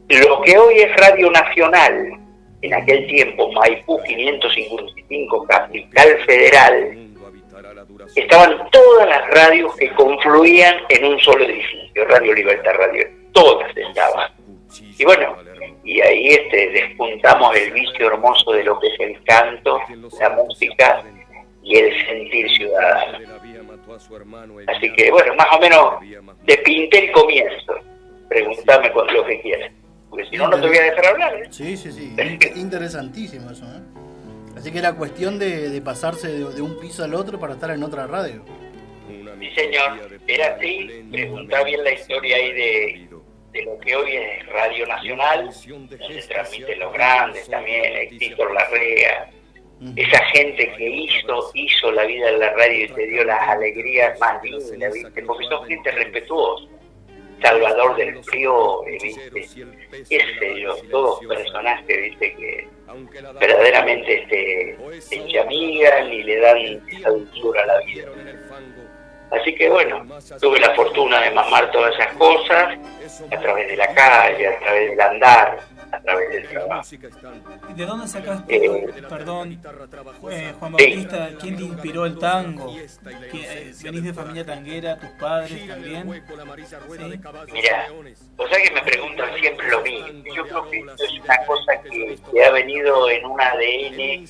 Lo que hoy es Radio Nacional, en aquel tiempo Maipú 555, Capital Federal, estaban todas las radios que confluían en un solo edificio, Radio Libertad Radio, todas estaban. Y bueno, y ahí despuntamos el vicio hermoso de lo que es el canto, la música y el sentir ciudadano. Así que bueno, más o menos te pinté el comienzo. Preguntame con lo que quieras, porque si no, no te voy a dejar hablar, ¿eh? Sí. Interesantísimo eso, ¿eh? Así que era cuestión de pasarse de un piso al otro para estar en otra radio. Sí, señor, era así. Preguntá bien la historia ahí de lo que hoy es Radio Nacional, donde se transmiten los grandes también, Héctor Larrea, esa gente que hizo la vida en la radio y te dio las alegrías más lindas, ¿viste? Porque son gente respetuosa. Salvador del Prior, ¿viste? Qué sé yo, todos personajes, ¿viste? Que verdaderamente se amigan y le dan esa dulzura a la vida. Así que bueno, tuve la fortuna de mamar todas esas cosas a través de la calle, a través del andar, a través del trabajo. ¿Y de dónde sacaste, perdón, Juan Bautista, quién te inspiró el tango? ¿Venís de familia tanguera, tus padres también? ¿Sí? Mirá, o sea que me preguntan siempre lo mismo. Yo creo que esto es una cosa que ha venido en un ADN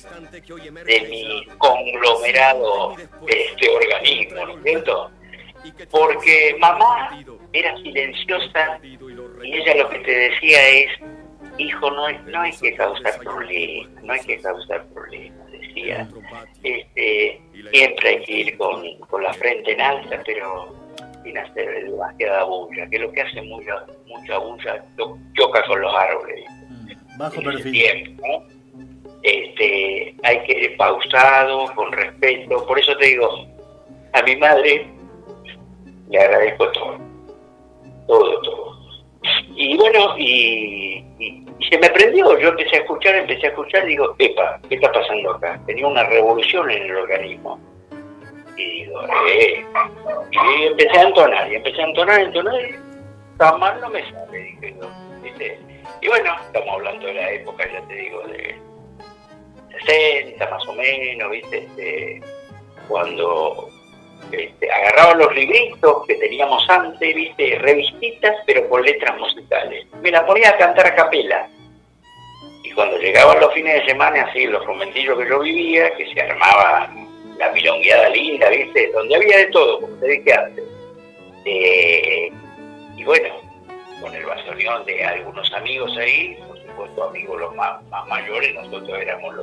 de mi conglomerado de este organismo, ¿no es cierto? Porque mamá era silenciosa y ella lo que te decía es: hijo, no hay que causar problemas, no hay que causar problemas, decía. Siempre hay que ir con la frente en alta, pero sin hacer demasiada bulla, que lo que hace mucha bulla choca con los árboles. Bajo perfil. Tiempo, ¿no? Hay que ir pausado, con respeto. Por eso te digo, a mi madre le agradezco todo. Y bueno, y se me prendió. Yo empecé a escuchar, digo, epa, ¿qué está pasando acá? Tenía una revolución en el organismo. Y digo, y empecé a entonar, y tan mal no me sale, dije yo, ¿viste? Y bueno, estamos hablando de la época, ya te digo, de 60 más o menos, ¿viste? Cuando agarraba los libritos que teníamos antes, ¿viste? Revistitas, pero con letras musicales. Me la ponía a cantar a capela. Y cuando llegaban los fines de semana, así, los momentillos que yo vivía, que se armaba la milongueada linda, ¿viste? Donde había de todo, como te dije antes. Y bueno, con el bandoneón de algunos amigos ahí, por supuesto amigos los más mayores, nosotros éramos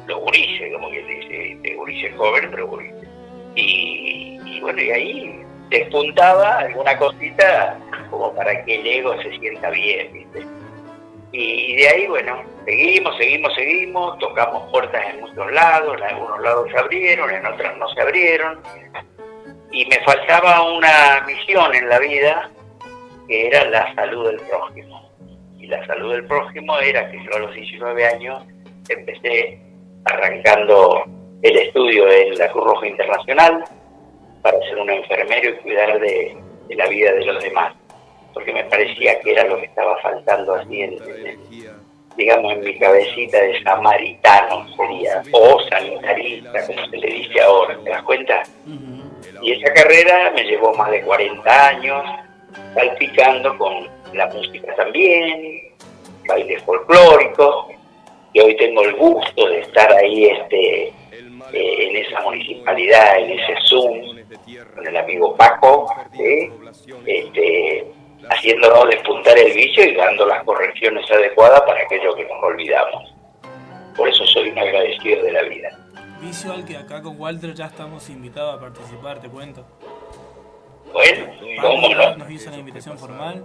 los gurises, como quien dice, de gurises jóvenes, pero gurises. Y bueno, y ahí despuntaba alguna cosita como para que el ego se sienta bien, ¿viste? Y de ahí, bueno, seguimos, tocamos puertas en muchos lados, en algunos lados se abrieron, en otros no se abrieron, y me faltaba una misión en la vida, que era la salud del prójimo. Y la salud del prójimo era que yo a los 19 años empecé arrancando el estudio en la Cruz Roja Internacional para ser un enfermero y cuidar de la vida de los demás, porque me parecía que era lo que estaba faltando así digamos en mi cabecita de samaritano sería, o sanitarista, como se le dice ahora, ¿te das cuenta? Y esa carrera me llevó más de 40 años, salpicando con la música también, bailes folclóricos, y hoy tengo el gusto de estar ahí en esa municipalidad, en ese Zoom, con el amigo Paco, haciéndonos despuntar el vicio y dando las correcciones adecuadas para aquello que nos olvidamos. Por eso soy un agradecido de la vida. Vicio al que acá con Walter ya estamos invitados a participar, te cuento. Bueno, ¿cómo no? Nos hizo la invitación formal,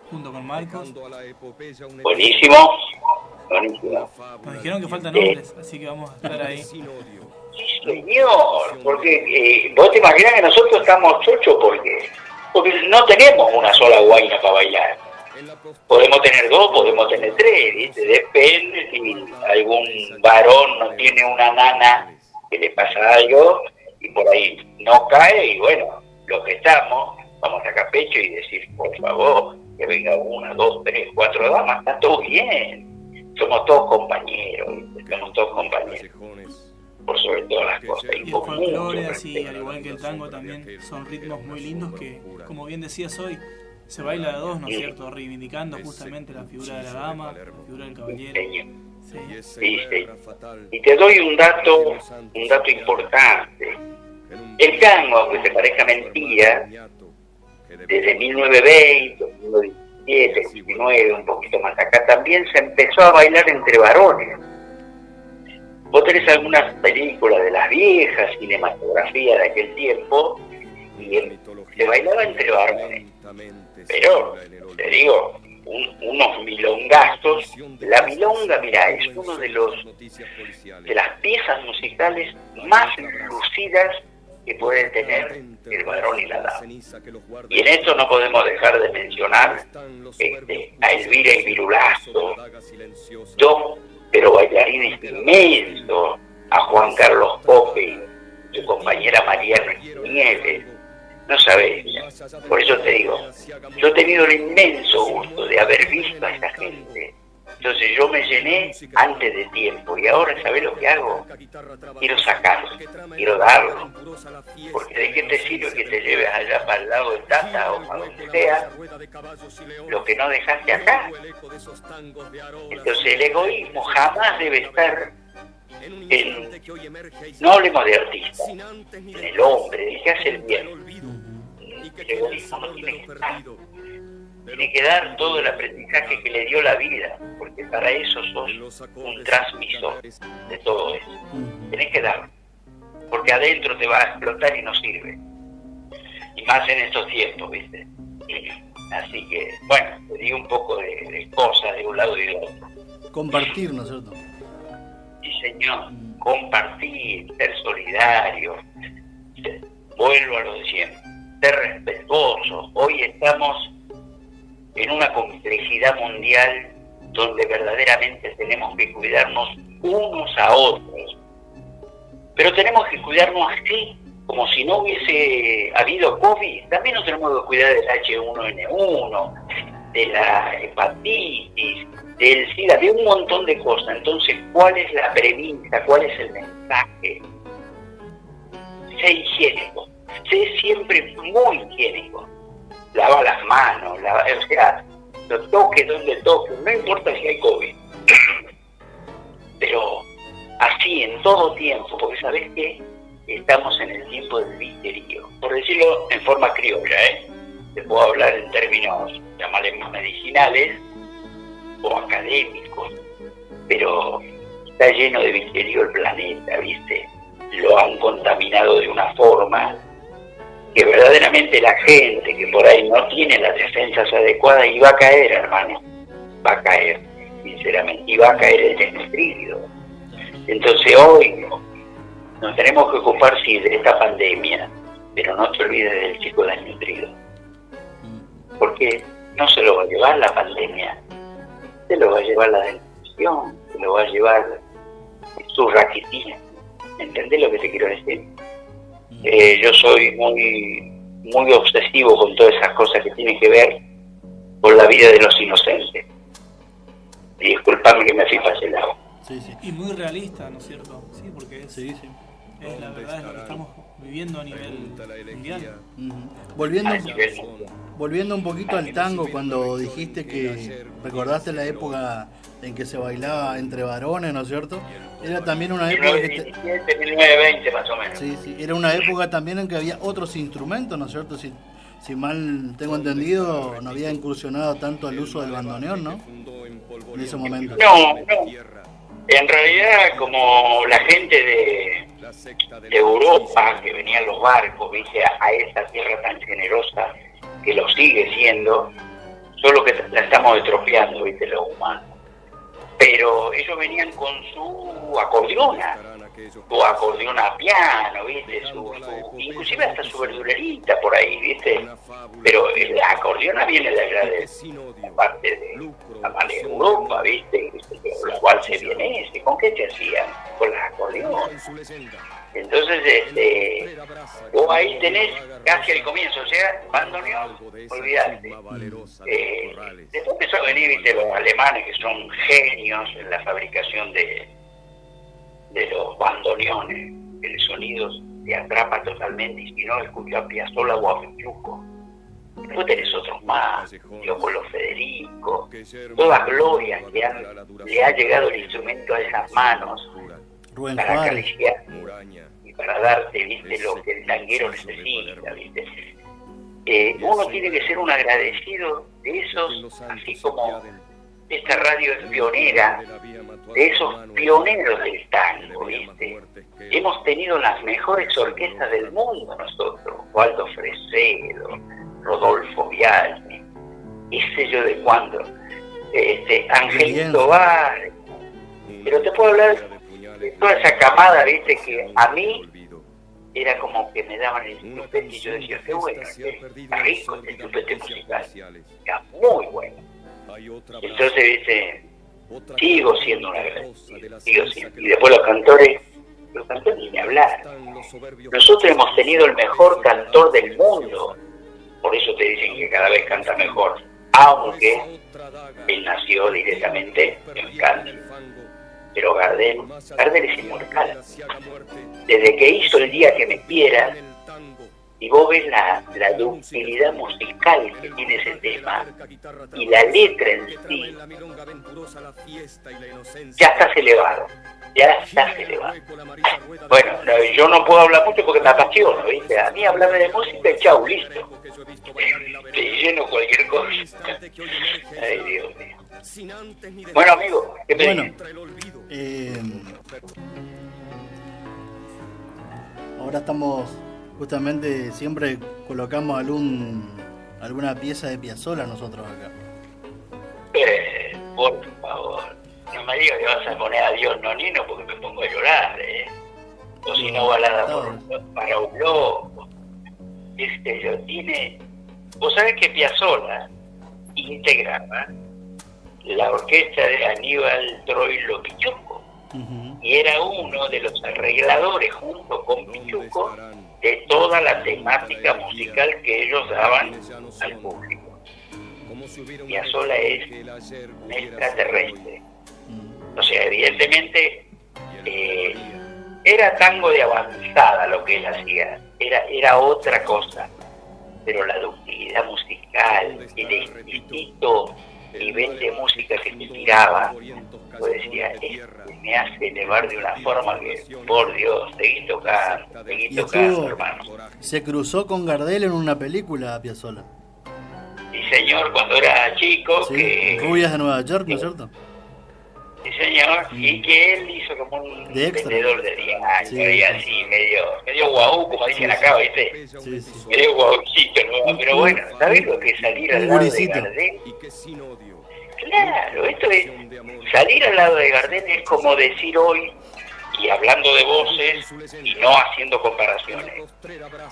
junto con Marcos. Buenísimo. Nos dijeron que faltan nombres, así que vamos a estar ahí. Sí, señor, porque vos te imaginas que nosotros estamos chochos porque no tenemos una sola guaina para bailar. Podemos tener dos, podemos tener tres, ¿viste? Depende si algún varón no tiene una nana que le pasa algo y por ahí no cae, y bueno, los que estamos, vamos a sacar pecho y decir, por favor, que venga una, dos, tres, cuatro damas, está todo bien. Somos todos compañeros, ¿viste? Somos todos compañeros. Por sobre todas las cosas. Y el folclore, así, al igual que el tango, también son ritmos muy lindos que, como bien decías hoy, se baila de dos, ¿no es cierto? Reivindicando justamente la figura de la dama, la figura del caballero. Sí. Y te doy un dato importante. El tango, aunque te parezca mentira, desde 1920, 1917, 19, un poquito más acá, también se empezó a bailar entre varones. Vos tenés algunas películas de las viejas cinematografías de aquel tiempo y se bailaba entre varones. Pero, te digo, unos milongazos. La milonga, mira, es uno de las piezas musicales más lucidas que pueden tener el varón y la dama. Y en esto no podemos dejar de mencionar a Elvira y Virulazo, dos pero bailarines inmensos, a Juan Carlos Pope, su compañera Mariana Nieves, No sabés. Por eso te digo, yo he tenido el inmenso gusto de haber visto a esa gente. Entonces yo me llené antes de tiempo y ahora, ¿sabés lo que hago? Quiero sacarlo, quiero darlo. Porque ¿de qué te sirve que te lleves allá para el lado de Tata o para donde sea lo que no dejaste acá? Entonces el egoísmo jamás debe estar no hablemos de artista, en el hombre, el que hace el bien. El egoísmo no tiene que estar. Tiene que dar todo el aprendizaje que le dio la vida, porque para eso sos un transmisor de todo eso. Tenés que darlo, porque adentro te va a explotar y no sirve. Y más en estos tiempos, ¿viste? Así que, bueno, te digo un poco de cosas de un lado y del otro. Compartir, ¿no es cierto? Sí, señor. Compartir, ser solidario. Vuelvo a lo de siempre. Ser respetuoso. Hoy estamos en una complejidad mundial donde verdaderamente tenemos que cuidarnos unos a otros. Pero tenemos que cuidarnos así, como si no hubiese habido COVID. También nos tenemos que cuidar del H1N1, de la hepatitis, del SIDA, de un montón de cosas. Entonces, ¿cuál es la premisa? ¿Cuál es el mensaje? Sé higiénico. Sé siempre muy higiénico. Lava las manos, o sea, lo toque donde toque, no importa si hay COVID. Pero así en todo tiempo, porque ¿sabés qué? Estamos en el tiempo del misterio. Por decirlo en forma criolla, te puedo hablar en términos, llamaremos medicinales o académicos, pero está lleno de misterio el planeta, ¿viste? Lo han contaminado de una forma que verdaderamente la gente que por ahí no tiene las defensas adecuadas y va a caer, hermano, va a caer, sinceramente, y va a caer el desnutrido. Entonces hoy nos tenemos que ocupar, sí, de esta pandemia, pero no te olvides del chico desnutrido, porque no se lo va a llevar la pandemia, se lo va a llevar la desnutrición, se lo va a llevar su raquitina. ¿Entendés lo que te quiero decir? Yo soy muy obsesivo con todas esas cosas que tienen que ver con la vida de los inocentes. Y disculpame que me fui para ese lado. Sí, sí. Y muy realista, ¿no es cierto? Sí, porque es la verdad, es lo que estamos viviendo a nivel mundial. Volviendo un poquito al tango, cuando dijiste que recordaste la época en que se bailaba entre varones, ¿no es cierto? Era también una época 1920 más o menos. Sí, era una época también en que había otros instrumentos, ¿no es cierto? Si mal tengo entendido, no había incursionado tanto el uso del bandoneón, ¿no? En ese momento. No. En realidad, como la gente de Europa, que venían los barcos, ¿viste? A esa tierra tan generosa, que lo sigue siendo, solo que la estamos estropeando, ¿viste? Los humanos. Pero ellos venían con su acordeona a piano, ¿viste? Inclusive hasta su verdurerita por ahí, ¿viste? Pero la acordeona viene de allá de parte de Europa, ¿viste? Lo cual se viene ¿con qué se hacían? Con las acordeonas. Entonces, vos ahí tenés casi al comienzo, o sea, bandoneón, olvidate. Después empezó a venir, ¿viste? Los alemanes, que son genios en la fabricación de los bandoneones. El sonido te atrapa totalmente, y si no, escucho a Piazzolla o a Pichuco. Después tenés otros más, Leopoldo Federico, todas glorias que le ha llegado el instrumento a esas manos para acariciar y para darte, ¿viste? Lo que el tanguero necesita, ¿viste? Uno tiene que ser un agradecido de esos, así como esta radio es pionera, de esos pioneros del tango, ¿viste? Hemos tenido las mejores orquestas del mundo nosotros, Waldo Fresedo, Rodolfo Bialni, qué sé yo de cuándo, Angelito Bar, pero te puedo hablar de toda esa camada, ¿viste? Que a mí era como que me daban el chupete y yo decía, qué bueno, está rico este chupete musical, era muy bueno. Entonces, ¿viste? Sigo siendo un agradecido, sigo siendo. Y después los cantores Los cantores ni hablar. Nosotros hemos tenido el mejor cantor del mundo. Por eso te dicen que cada vez canta mejor. Aunque él nació directamente en Cádiz. Pero Gardel es inmortal. Desde que hizo El día que me quiera, y vos ves la ductilidad musical que tiene ese tema y la letra en sí, ya estás elevado. Bueno, yo no puedo hablar mucho porque me apasiono, ¿viste? A mí hablarme de música y chau, listo. Te lleno cualquier cosa. Ay, Dios mío. Bueno, amigo, ¿qué pedís? Bueno, ahora estamos, justamente, siempre colocamos alguna pieza de Piazzolla nosotros acá. Por favor, no me digas que vas a poner Adiós Nonino porque me pongo a llorar, o si no, Balada para un loco. Vos sabés que Piazzolla integraba la orquesta de Aníbal Troilo Pichuco, y era uno de los arregladores junto con Pichuco de toda la temática musical que ellos daban al público. Piazzolla es un extraterrestre. O sea, evidentemente era tango de avanzada lo que él hacía, era otra cosa, pero la ductilidad musical, el exquisito nivel de música que te tiraba, yo decía, me hace elevar de una forma que, por Dios, seguí tocando, hermano. Se cruzó con Gardel en una película, Piazzolla. Sí, señor, cuando era chico. Sí, que Rubias de Nueva York, ¿no es cierto? Sí, señor, y que él hizo como un vendedor de diarios, y así, medio guau, como dicen acá, ¿viste? Sí. Medio guaucito, ¿no? Pero bueno, ¿sabés lo que es salir al lado de Gardel? Claro, esto es, salir al lado de Gardel es como decir hoy, y hablando de voces, y no haciendo comparaciones,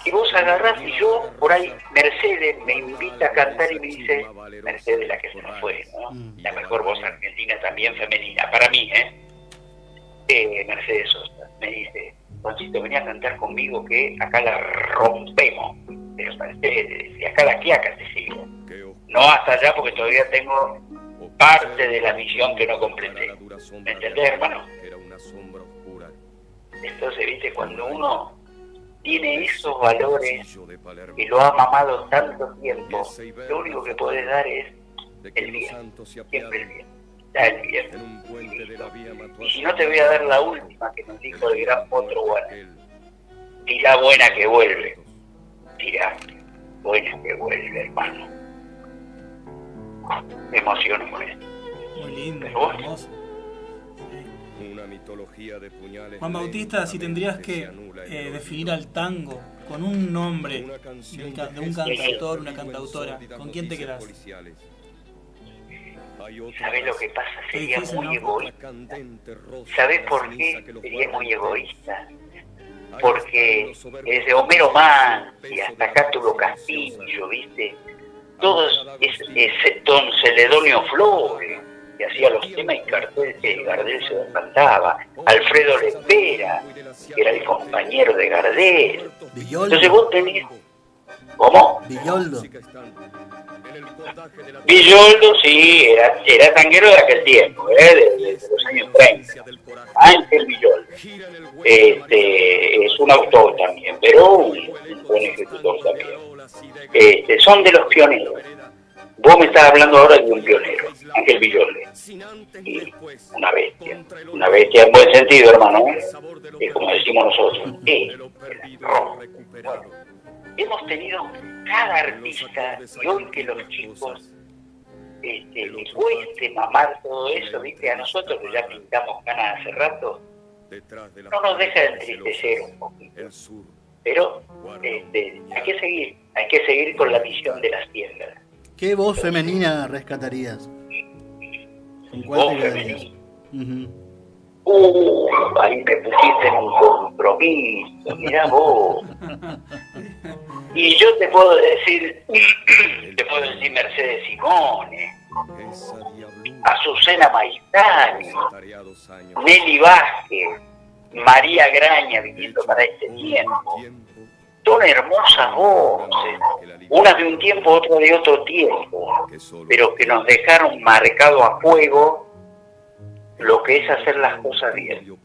que vos agarrás y yo, por ahí, Mercedes me invita a cantar y me dice, Mercedes la que se nos fue, ¿no? La mejor voz argentina también femenina, para mí, Mercedes Sosa, me dice, Ponchito, venía a cantar conmigo que acá la rompemos, pero Mercedes, y acá la quiaca te sigo. No hasta allá porque todavía tengo parte de la misión que no completé. ¿Me entendés, hermano? Entonces, viste, cuando uno tiene esos valores y lo ha mamado tanto tiempo, lo único que podés dar es el bien, siempre el bien. Da el bien. Y si no, te voy a dar la última que nos dijo el gran Potro Guarani. Tirá buena que vuelve. Tirá buena que vuelve, hermano. Me emociono con esto. Muy lindo, hermoso. Juan Bautista, si tendrías que definir al tango con un nombre de un cantautor, una cantautora, ¿con quién te quedás? ¿Sabés lo que pasa? Sería muy egoísta. ¿Sabés por qué sería muy egoísta? Porque desde Homero Mann y hasta Cátulo Castillo, ¿viste? Todos, don Celedonio Flores, que hacía los temas y Gardel se los cantaba. Alfredo Lespera, que era el compañero de Gardel. Villoldo. Entonces vos tenés... ¿Cómo? Villoldo, sí, era tanguero de aquel tiempo, de los años 30. Ángel Villoldo. Es un autor también, pero un buen ejecutor también. Son de los pioneros. Vos me estás hablando ahora de un pionero, Ángel Villoldo. Y una bestia en buen sentido, hermano, como decimos nosotros. Hemos tenido cada artista, y hoy que los chicos les cueste mamar todo eso, ¿viste? A nosotros que ya pintamos canas hace rato, no nos deja de entristecer un poquito. Pero hay que seguir con la misión de las piedras. ¿Qué voz femenina rescatarías? ¿En cuál te quedarías? Ahí me pusiste en un compromiso, mirá vos. Y yo te puedo decir Mercedes Simone, Azucena Maizani, Nelly Vázquez, María Graña viniendo para este tiempo. Son hermosas voces, unas de un tiempo, otras de otro tiempo, pero que nos dejaron marcado a fuego lo que es hacer las cosas bien.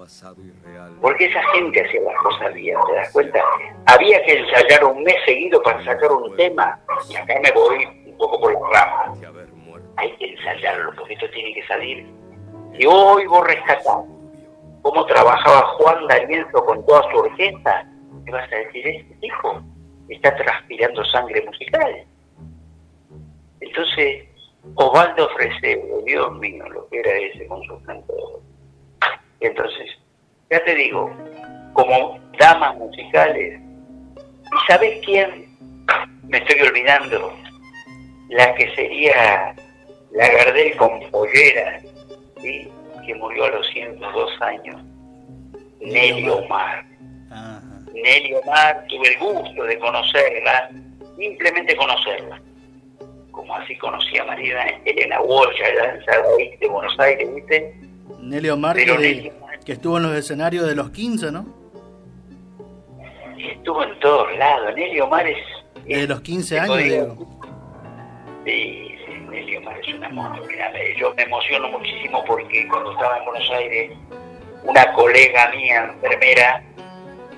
Porque esa gente hacía las cosas bien, ¿te das cuenta? Había que ensayar un mes seguido para sacar un tema, y acá me voy un poco por la rama. Hay que ensayarlo, porque esto tiene que salir. Y hoy vos rescatás cómo trabajaba Juan D'Arienzo con toda su orquesta, te vas a decir, este tipo está transpirando sangre musical. Entonces, Osvaldo Fresedo, Dios mío, lo que era ese con sus cantores. Entonces, ya te digo, como damas musicales, ¿y sabés quién? Me estoy olvidando, la que sería la Gardel con pollera, ¿sí? Que murió a los 102 años, Nelly Omar. Nelly Omar, tuve el gusto de conocerla, simplemente conocerla, como así conocí a María Elena Walsh, allá en Sardaí de Buenos Aires, ¿viste? Nelly Omar, que estuvo en los escenarios de los 15, ¿no? Estuvo en todos lados. Nelly Omar es... De los 15 años, digo. Sí, Nelly Omar es una amor. Yo me emociono muchísimo porque cuando estaba en Buenos Aires, una colega mía, enfermera,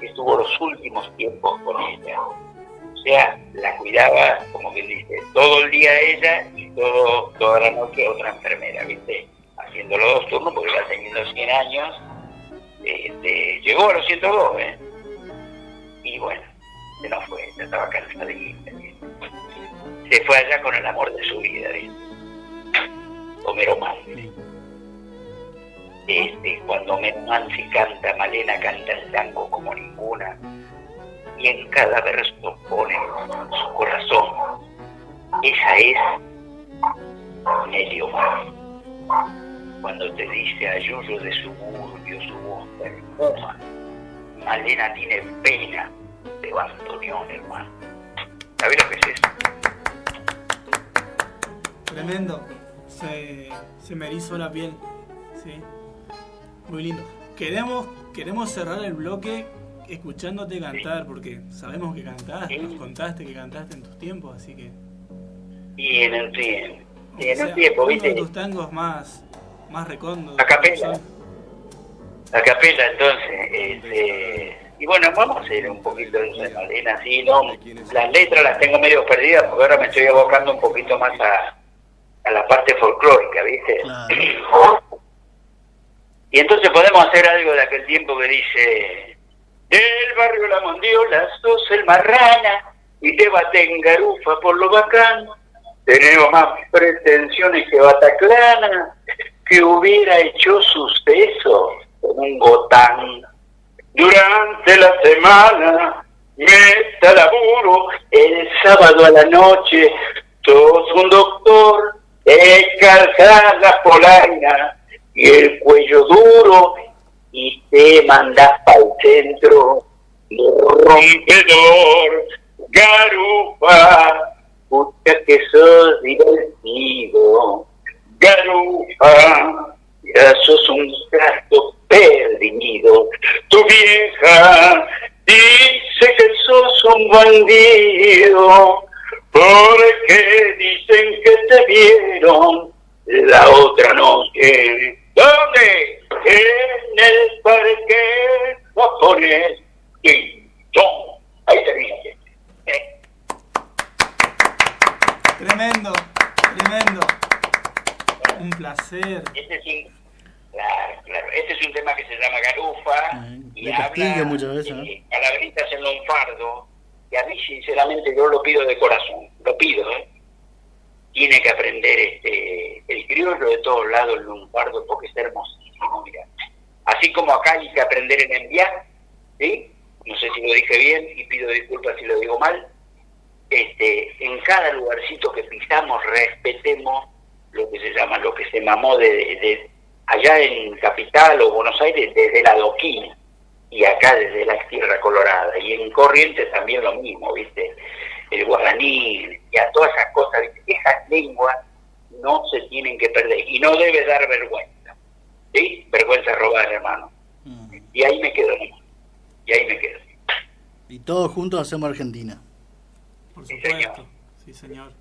estuvo los últimos tiempos con ella. O sea, la cuidaba, como quien dice, todo el día ella y toda la noche otra enfermera, ¿viste? Haciendo los 2 turnos porque iba teniendo 100 años. Llegó a los 102, ¿eh? Y bueno, se nos fue, ya estaba cansadita. Se fue allá con el amor de su vida, ¿viste? Homero Mansi. Cuando Homero Mansi canta, Malena canta el tango como ninguna, y en cada verso pone su corazón. Esa es Nelly Omar. Cuando te dice a Yuyo de suburbio, su voz perfuma, Malena tiene pena de bandoneón, hermano. ¿Sabés lo que es eso? Tremendo. Se me erizó la piel. Sí. Muy lindo. Queremos cerrar el bloque escuchándote cantar, porque sabemos que cantás, nos contaste que cantaste en tus tiempos, así que... Y en el tiempo. Y en el tiempo, ¿viste? Uno de tus tangos más recóndos. A capela. A capela, entonces. Y bueno, vamos a hacer un poquito de esa Malena, así, ¿no? Las letras las tengo medio perdidas porque ahora me estoy abocando un poquito más a la parte folclórica, ¿viste? Claro. Y entonces podemos hacer algo de aquel tiempo que dice: del barrio La Mondiola sos el marrana y te bate en garufa por lo bacán. Tenemos más pretensiones que Bataclana, que hubiera hecho suceso con un gotán. Durante la semana meta laburo, el sábado a la noche sos un doctor, calzas la polaina y el cuello duro, y te mandas para el centro rompedor, garufa, puta que sos divertido, garufa, ya sos un gato perdido. Tu vieja dice que sos un bandido, porque dicen que te vieron la otra noche. ¿Dónde? En el parque japonés. Ahí termina. Tremendo. Un placer. Claro. Este es un tema que se llama Garufa y habla muchas veces, ¿no? Palabritas en lunfardo, y a mí sinceramente yo lo pido de corazón, lo pido, Tiene que aprender el criollo de todos lados, el lunfardo, porque es hermosísimo, mira. Así como acá hay que aprender en enviar, ¿sí? No sé si lo dije bien y pido disculpas si lo digo mal. En cada lugarcito que pisamos respetemos lo que se llama, lo que se mamó de allá en Capital o Buenos Aires desde la adoquín, y acá desde la Tierra Colorada, y en Corrientes también lo mismo, ¿viste? El guaraní, y a todas esas cosas, ¿viste? Esas lenguas no se tienen que perder, y no debe dar vergüenza, ¿sí? Vergüenza robar, hermano. Y ahí me quedo, ¿no? Y ahí me quedo. Y todos juntos hacemos Argentina. Por Sí, supuesto. señor. Sí, señor.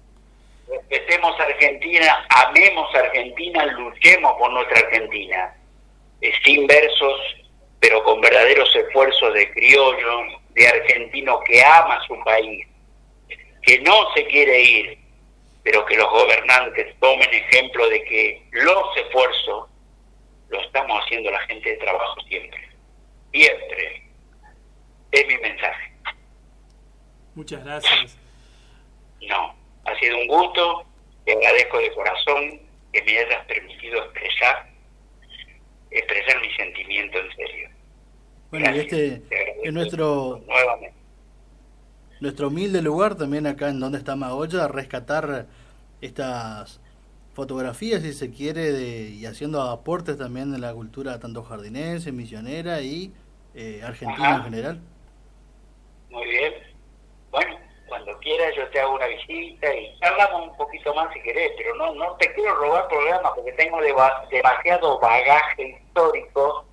Respetemos a Argentina, amemos a Argentina, luchemos por nuestra Argentina. Sin versos, pero con verdaderos esfuerzos de criollo, de argentino que ama su país, que no se quiere ir, pero que los gobernantes tomen ejemplo de que los esfuerzos lo estamos haciendo la gente de trabajo siempre. Siempre. Es mi mensaje. Muchas gracias. No, ha sido un gusto, te agradezco de corazón que me hayas permitido expresar mi sentimiento en serio. Bueno, Gracias, y te este agradezco es nuevamente. nuestro humilde lugar también acá en Donde está Magoya, rescatar estas fotografías, si se quiere, y haciendo aportes también de la cultura tanto jardinense, misionera y argentina en general. Muy bien. Bueno, cuando quieras yo te hago una visita y hablamos un poquito más si querés, pero no te quiero robar programa porque tengo demasiado bagaje histórico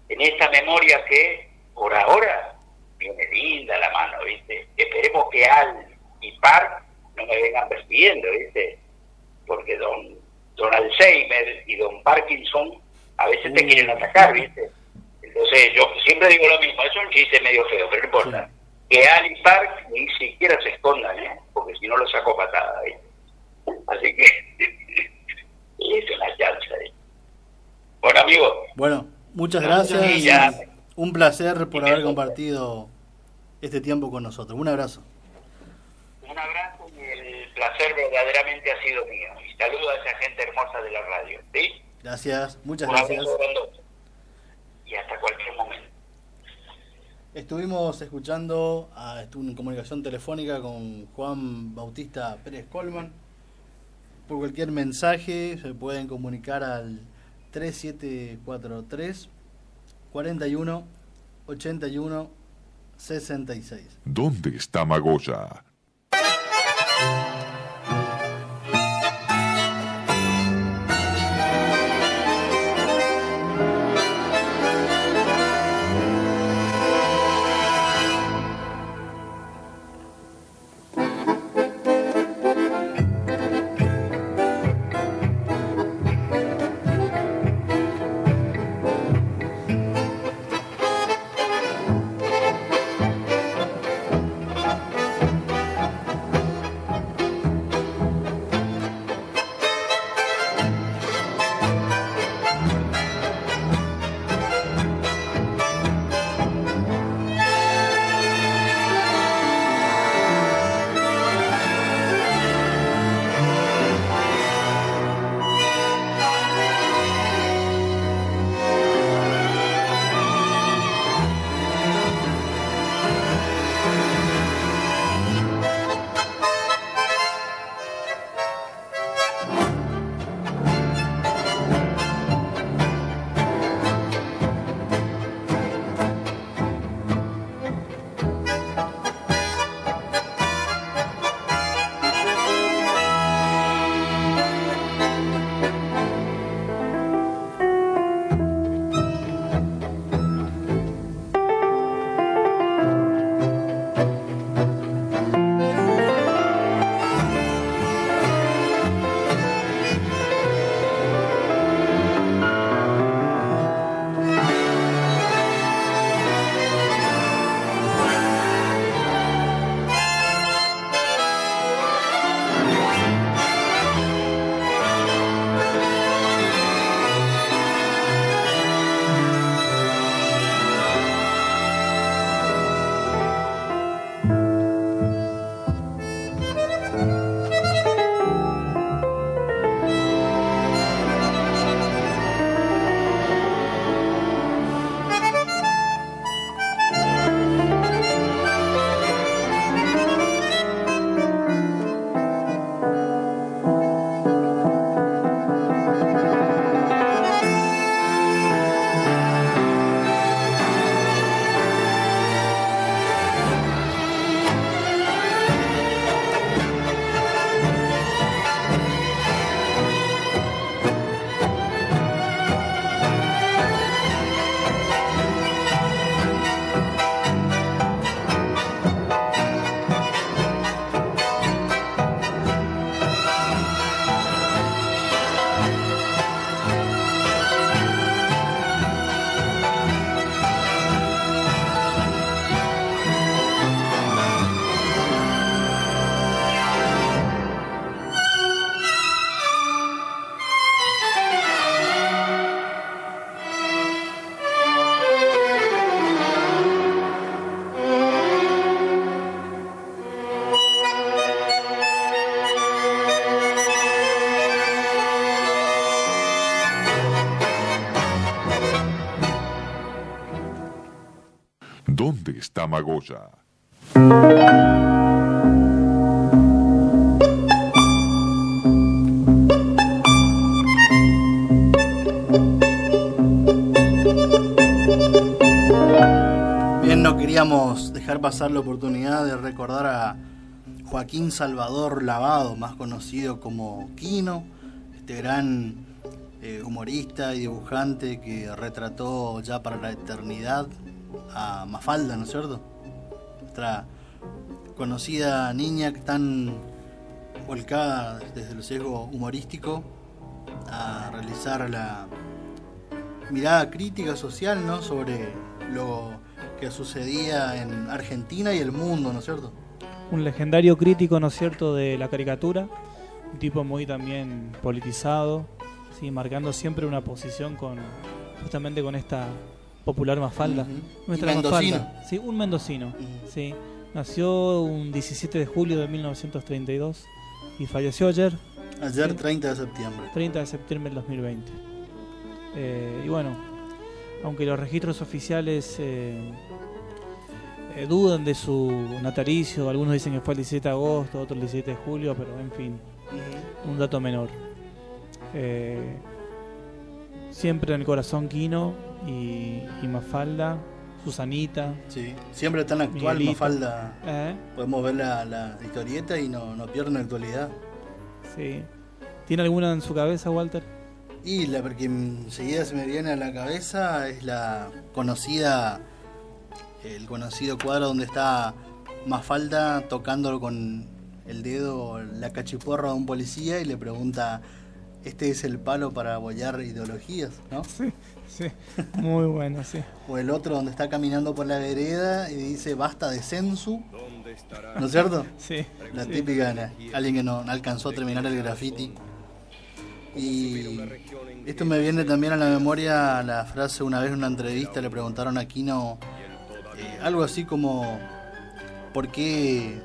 en esta memoria que por ahora viene linda la mano, ¿viste? Esperemos que Al y Park no me vengan persiguiendo, ¿viste? Porque don Alzheimer y don Parkinson a veces te quieren atacar, ¿viste? Entonces yo siempre digo lo mismo, es un chiste medio feo, pero no importa. Sí. Que Al y Park ni siquiera se escondan, porque si no los saco patada, ¿viste? Así que es una chanza. Bueno, amigo. Bueno, muchas gracias y un placer por haber compartido este tiempo con nosotros. Un abrazo. Un abrazo y el placer verdaderamente ha sido mío. Y saludo a esa gente hermosa de la radio, ¿sí? Gracias, muchas gracias. Y hasta cualquier momento. Estuvimos escuchando en comunicación telefónica con Juan Bautista Pérez Colman. Por cualquier mensaje se pueden comunicar al 3743 41 81 66. ¿Dónde está Magoya? ¿Dónde está Magoya? Bien, no queríamos dejar pasar la oportunidad de recordar a Joaquín Salvador Lavado, más conocido como Quino, este gran humorista y dibujante que retrató ya para la eternidad a Mafalda, ¿no es cierto? Nuestra conocida niña tan volcada desde el sesgo humorístico a realizar la mirada crítica social, ¿no?, sobre lo que sucedía en Argentina y el mundo, ¿no es cierto? Un legendario crítico, ¿no es cierto?, de la caricatura, un tipo muy también politizado, ¿sí?, marcando siempre una posición justamente con esta popular Mafalda. Nuestra Mafalda, sí, un mendocino, sí. Nació un 17 de julio de 1932 y falleció ayer. Ayer, ¿sí? 30 de septiembre del 2020. Y bueno, aunque los registros oficiales dudan de su natalicio, algunos dicen que fue el 17 de agosto, otros el 17 de julio, pero en fin, un dato menor. Siempre en el corazón Quino y Mafalda, Susanita. Sí, siempre tan actual Miguelito. Mafalda. Podemos ver la historieta y no pierde en la actualidad. Sí. ¿Tiene alguna en su cabeza, Walter? Y la que enseguida se me viene a la cabeza es el conocido cuadro donde está Mafalda tocando con el dedo la cachiporra de un policía y le pregunta: ¿este es el palo para apoyar ideologías, no? Sí, sí, muy bueno, sí. O el otro donde está caminando por la vereda y dice: basta de censu, ¿no es cierto? Sí. La típica, alguien que no alcanzó a terminar el graffiti. Y esto me viene también a la memoria la frase, una vez en una entrevista le preguntaron a Quino algo así como: ¿por qué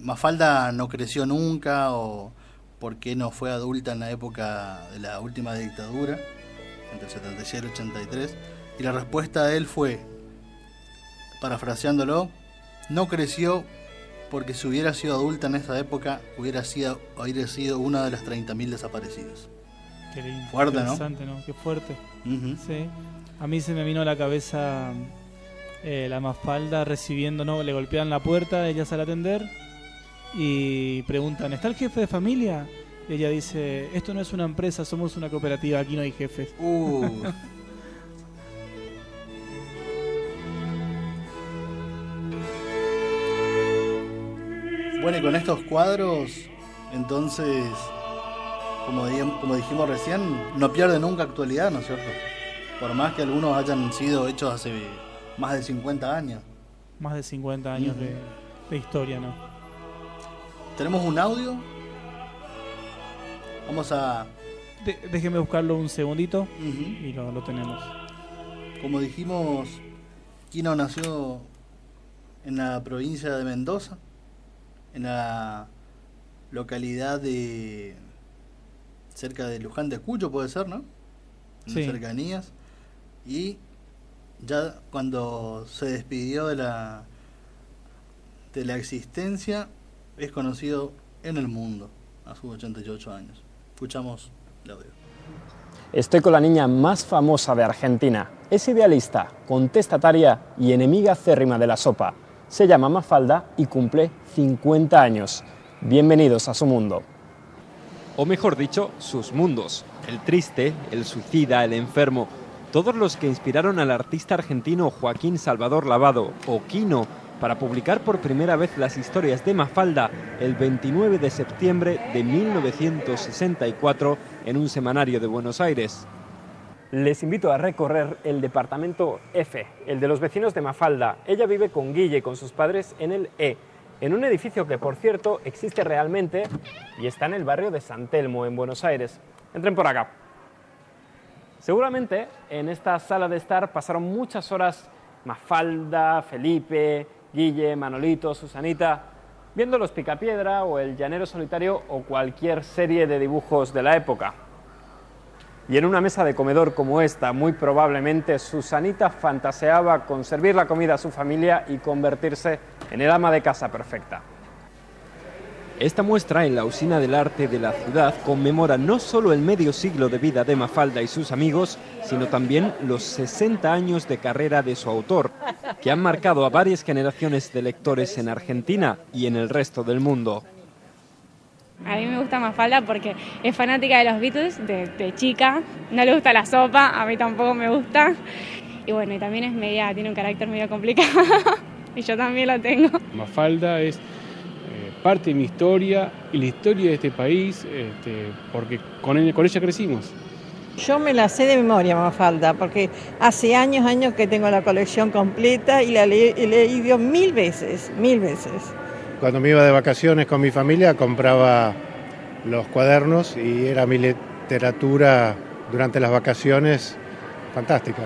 Mafalda no creció nunca? O ¿por qué no fue adulta en la época de la última dictadura, entre el 76 y el 83? Y la respuesta de él fue, parafraseándolo: no creció porque si hubiera sido adulta en esa época hubiera sido una de las 30.000 desaparecidas. Qué lindo, fuerte, interesante, ¿no? Qué fuerte. Sí. A mí se me vino a la cabeza la Mafalda recibiendo, ¿no? Le golpean la puerta, ella sale a atender y preguntan: ¿está el jefe de familia? Y ella dice: esto no es una empresa, somos una cooperativa, aquí no hay jefes. Bueno, y con estos cuadros, entonces, como dijimos recién, no pierde nunca actualidad, ¿no es cierto? Por más que algunos hayan sido hechos hace más de 50 años. Más de 50 años de historia, ¿no? ¿Tenemos un audio? Vamos a... Déjeme buscarlo un segundito y lo tenemos. Como dijimos, Quino nació en la provincia de Mendoza, en la localidad de cerca de Luján de Cuyo, puede ser, ¿no? En sí. Las cercanías. Y ya cuando se despidió de la existencia, es conocido en el mundo a sus 88 años. Escuchamos el audio. Estoy con la niña más famosa de Argentina. Es idealista, contestataria y enemiga acérrima de la sopa. Se llama Mafalda y cumple 50 años. Bienvenidos a su mundo. O mejor dicho, sus mundos. El triste, el suicida, el enfermo. Todos los que inspiraron al artista argentino Joaquín Salvador Lavado, o Quino, para publicar por primera vez las historias de Mafalda el 29 de septiembre de 1964 en un semanario de Buenos Aires. Les invito a recorrer el departamento F, el de los vecinos de Mafalda. Ella vive con Guille y con sus padres en el E, en un edificio que, por cierto, existe realmente y está en el barrio de San Telmo, en Buenos Aires. Entren por acá. Seguramente en esta sala de estar pasaron muchas horas Mafalda, Felipe, Guille, Manolito, Susanita, viendo Los Picapiedra o El Llanero Solitario o cualquier serie de dibujos de la época. Y en una mesa de comedor como esta, muy probablemente Susanita fantaseaba con servir la comida a su familia y convertirse en el ama de casa perfecta. Esta muestra en la Usina del Arte de la ciudad conmemora no solo el medio siglo de vida de Mafalda y sus amigos, sino también los 60 años de carrera de su autor, que han marcado a varias generaciones de lectores en Argentina y en el resto del mundo. A mí me gusta Mafalda porque es fanática de los Beatles de chica, no le gusta la sopa, a mí tampoco me gusta. Y bueno, y también tiene un carácter medio complicado y yo también lo tengo. Mafalda es parte de mi historia y la historia de este país, porque con ella crecimos. Yo me la sé de memoria, Mafalda, porque hace años que tengo la colección completa y la he leído mil veces. Cuando me iba de vacaciones con mi familia compraba los cuadernos y era mi literatura durante las vacaciones fantástica.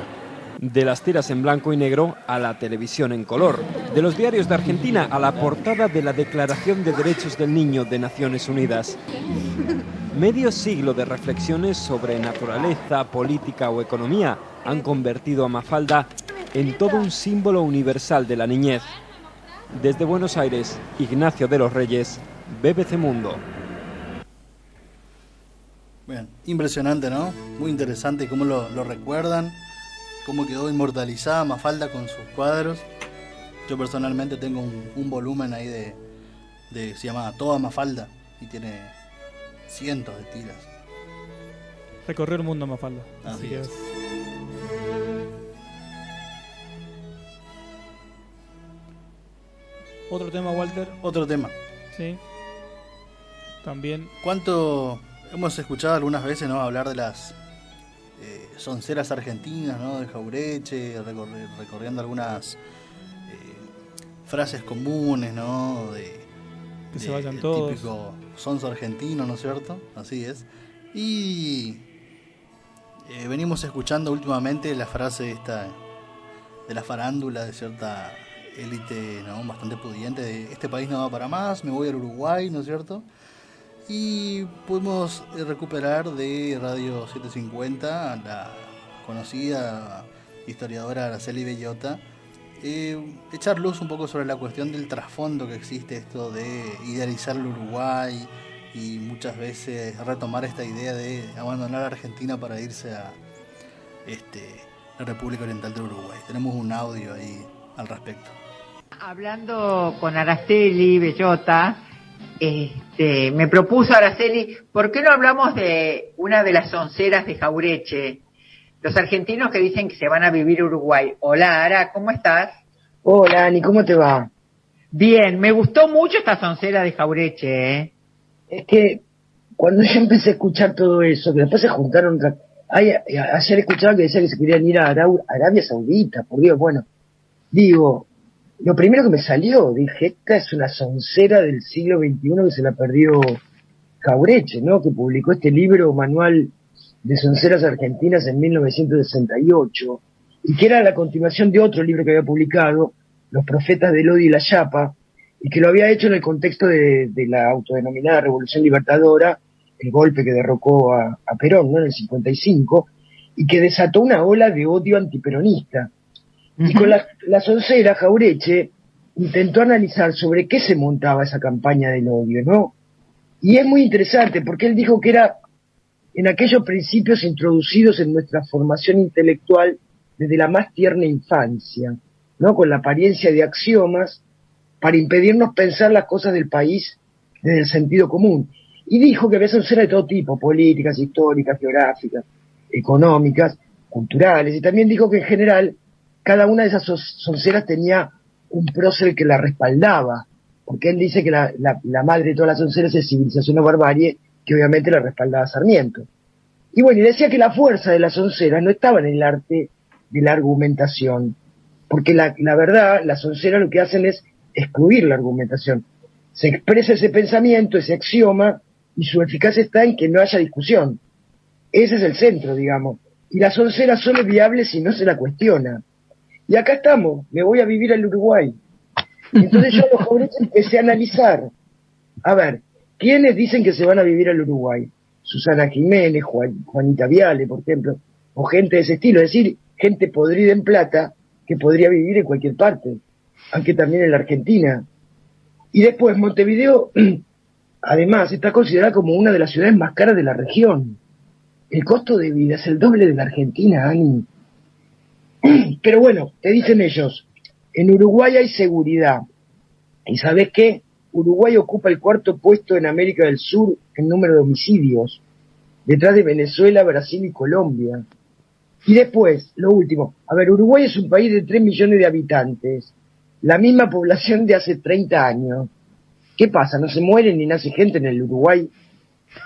De las tiras en blanco y negro a la televisión en color, de los diarios de Argentina a la portada de la Declaración de Derechos del Niño de Naciones Unidas. Medio siglo de reflexiones sobre naturaleza, política o economía han convertido a Mafalda en todo un símbolo universal de la niñez. Desde Buenos Aires, Ignacio de los Reyes, BBC Mundo. Bien, impresionante, ¿no? Muy interesante cómo lo recuerdan, cómo quedó inmortalizada Mafalda con sus cuadros. Yo personalmente tengo un volumen ahí se llama Toda Mafalda y tiene cientos de tiras. Recorrió el mundo Mafalda. Así es. Otro tema, Walter. Otro tema. Sí. También. ¿Cuánto hemos escuchado algunas veces, ¿no?, hablar de las sonceras argentinas, ¿no?, de Jauretche, recorriendo algunas frases comunes, ¿no?, que se vayan todos. Típico sonso argentino, ¿no es cierto? Así es. Y venimos escuchando últimamente la frase esta de la farándula de cierta élite, ¿no?, bastante pudiente, de este país no va para más, me voy al Uruguay, ¿no es cierto? Y pudimos recuperar de Radio 750 a la conocida historiadora Araceli Bellota, echar luz un poco sobre la cuestión del trasfondo que existe, esto de idealizar el Uruguay y muchas veces retomar esta idea de abandonar Argentina para irse a la República Oriental del Uruguay. Tenemos un audio ahí al respecto. Hablando con Araceli Bellota, me propuso Araceli, ¿por qué no hablamos de una de las sonceras de Jauretche? Los argentinos que dicen que se van a vivir a Uruguay. Hola, Ara, ¿cómo estás? Hola, Ani, ¿cómo te va? Bien, me gustó mucho esta soncera de Jauretche, ¿eh? Es que cuando yo empecé a escuchar todo eso, que después se juntaron... ayer escuchaba que decía que se querían ir a Arabia Saudita, por Dios, bueno. Digo, lo primero que me salió, dije, esta es una soncera del siglo XXI que se la perdió Jauretche, ¿no?, que publicó este libro, Manual de Sonceras Argentinas, en 1968, y que era la continuación de otro libro que había publicado, Los Profetas del Odio y la Chapa, y que lo había hecho en el contexto de la autodenominada Revolución Libertadora, el golpe que derrocó a Perón, ¿no?, en el 55, y que desató una ola de odio antiperonista. Y con la soncera, Jauretche intentó analizar sobre qué se montaba esa campaña del odio, ¿no? Y es muy interesante, porque él dijo que era en aquellos principios introducidos en nuestra formación intelectual desde la más tierna infancia, ¿no?, con la apariencia de axiomas para impedirnos pensar las cosas del país desde el sentido común. Y dijo que había sonceras de todo tipo, políticas, históricas, geográficas, económicas, culturales, y también dijo que en general cada una de esas sonceras tenía un prócer que la respaldaba, porque él dice que la madre de todas las sonceras es Civilización o Barbarie, que obviamente la respaldaba Sarmiento. Y bueno, y decía que la fuerza de las sonceras no estaba en el arte de la argumentación, porque la verdad, las sonceras lo que hacen es excluir la argumentación. Se expresa ese pensamiento, ese axioma, y su eficacia está en que no haya discusión. Ese es el centro, digamos. Y la soncera solo es viable si no se la cuestiona. Y acá estamos, me voy a vivir al Uruguay. Entonces yo a los jóvenes empecé a analizar. A ver, ¿quiénes dicen que se van a vivir al Uruguay? Susana Jiménez, Juanita Viale, por ejemplo, o gente de ese estilo, es decir, gente podrida en plata que podría vivir en cualquier parte, aunque también en la Argentina. Y después Montevideo, además, está considerada como una de las ciudades más caras de la región. El costo de vida es el doble de la Argentina, Ani. Pero bueno, te dicen ellos, en Uruguay hay seguridad. ¿Y sabes qué? Uruguay ocupa el 4º puesto en América del Sur en número de homicidios, detrás de Venezuela, Brasil y Colombia. Y después, lo último, a ver, Uruguay es un país de 3 millones de habitantes, la misma población de hace 30 años. ¿Qué pasa? ¿No se muere ni nace gente en el Uruguay?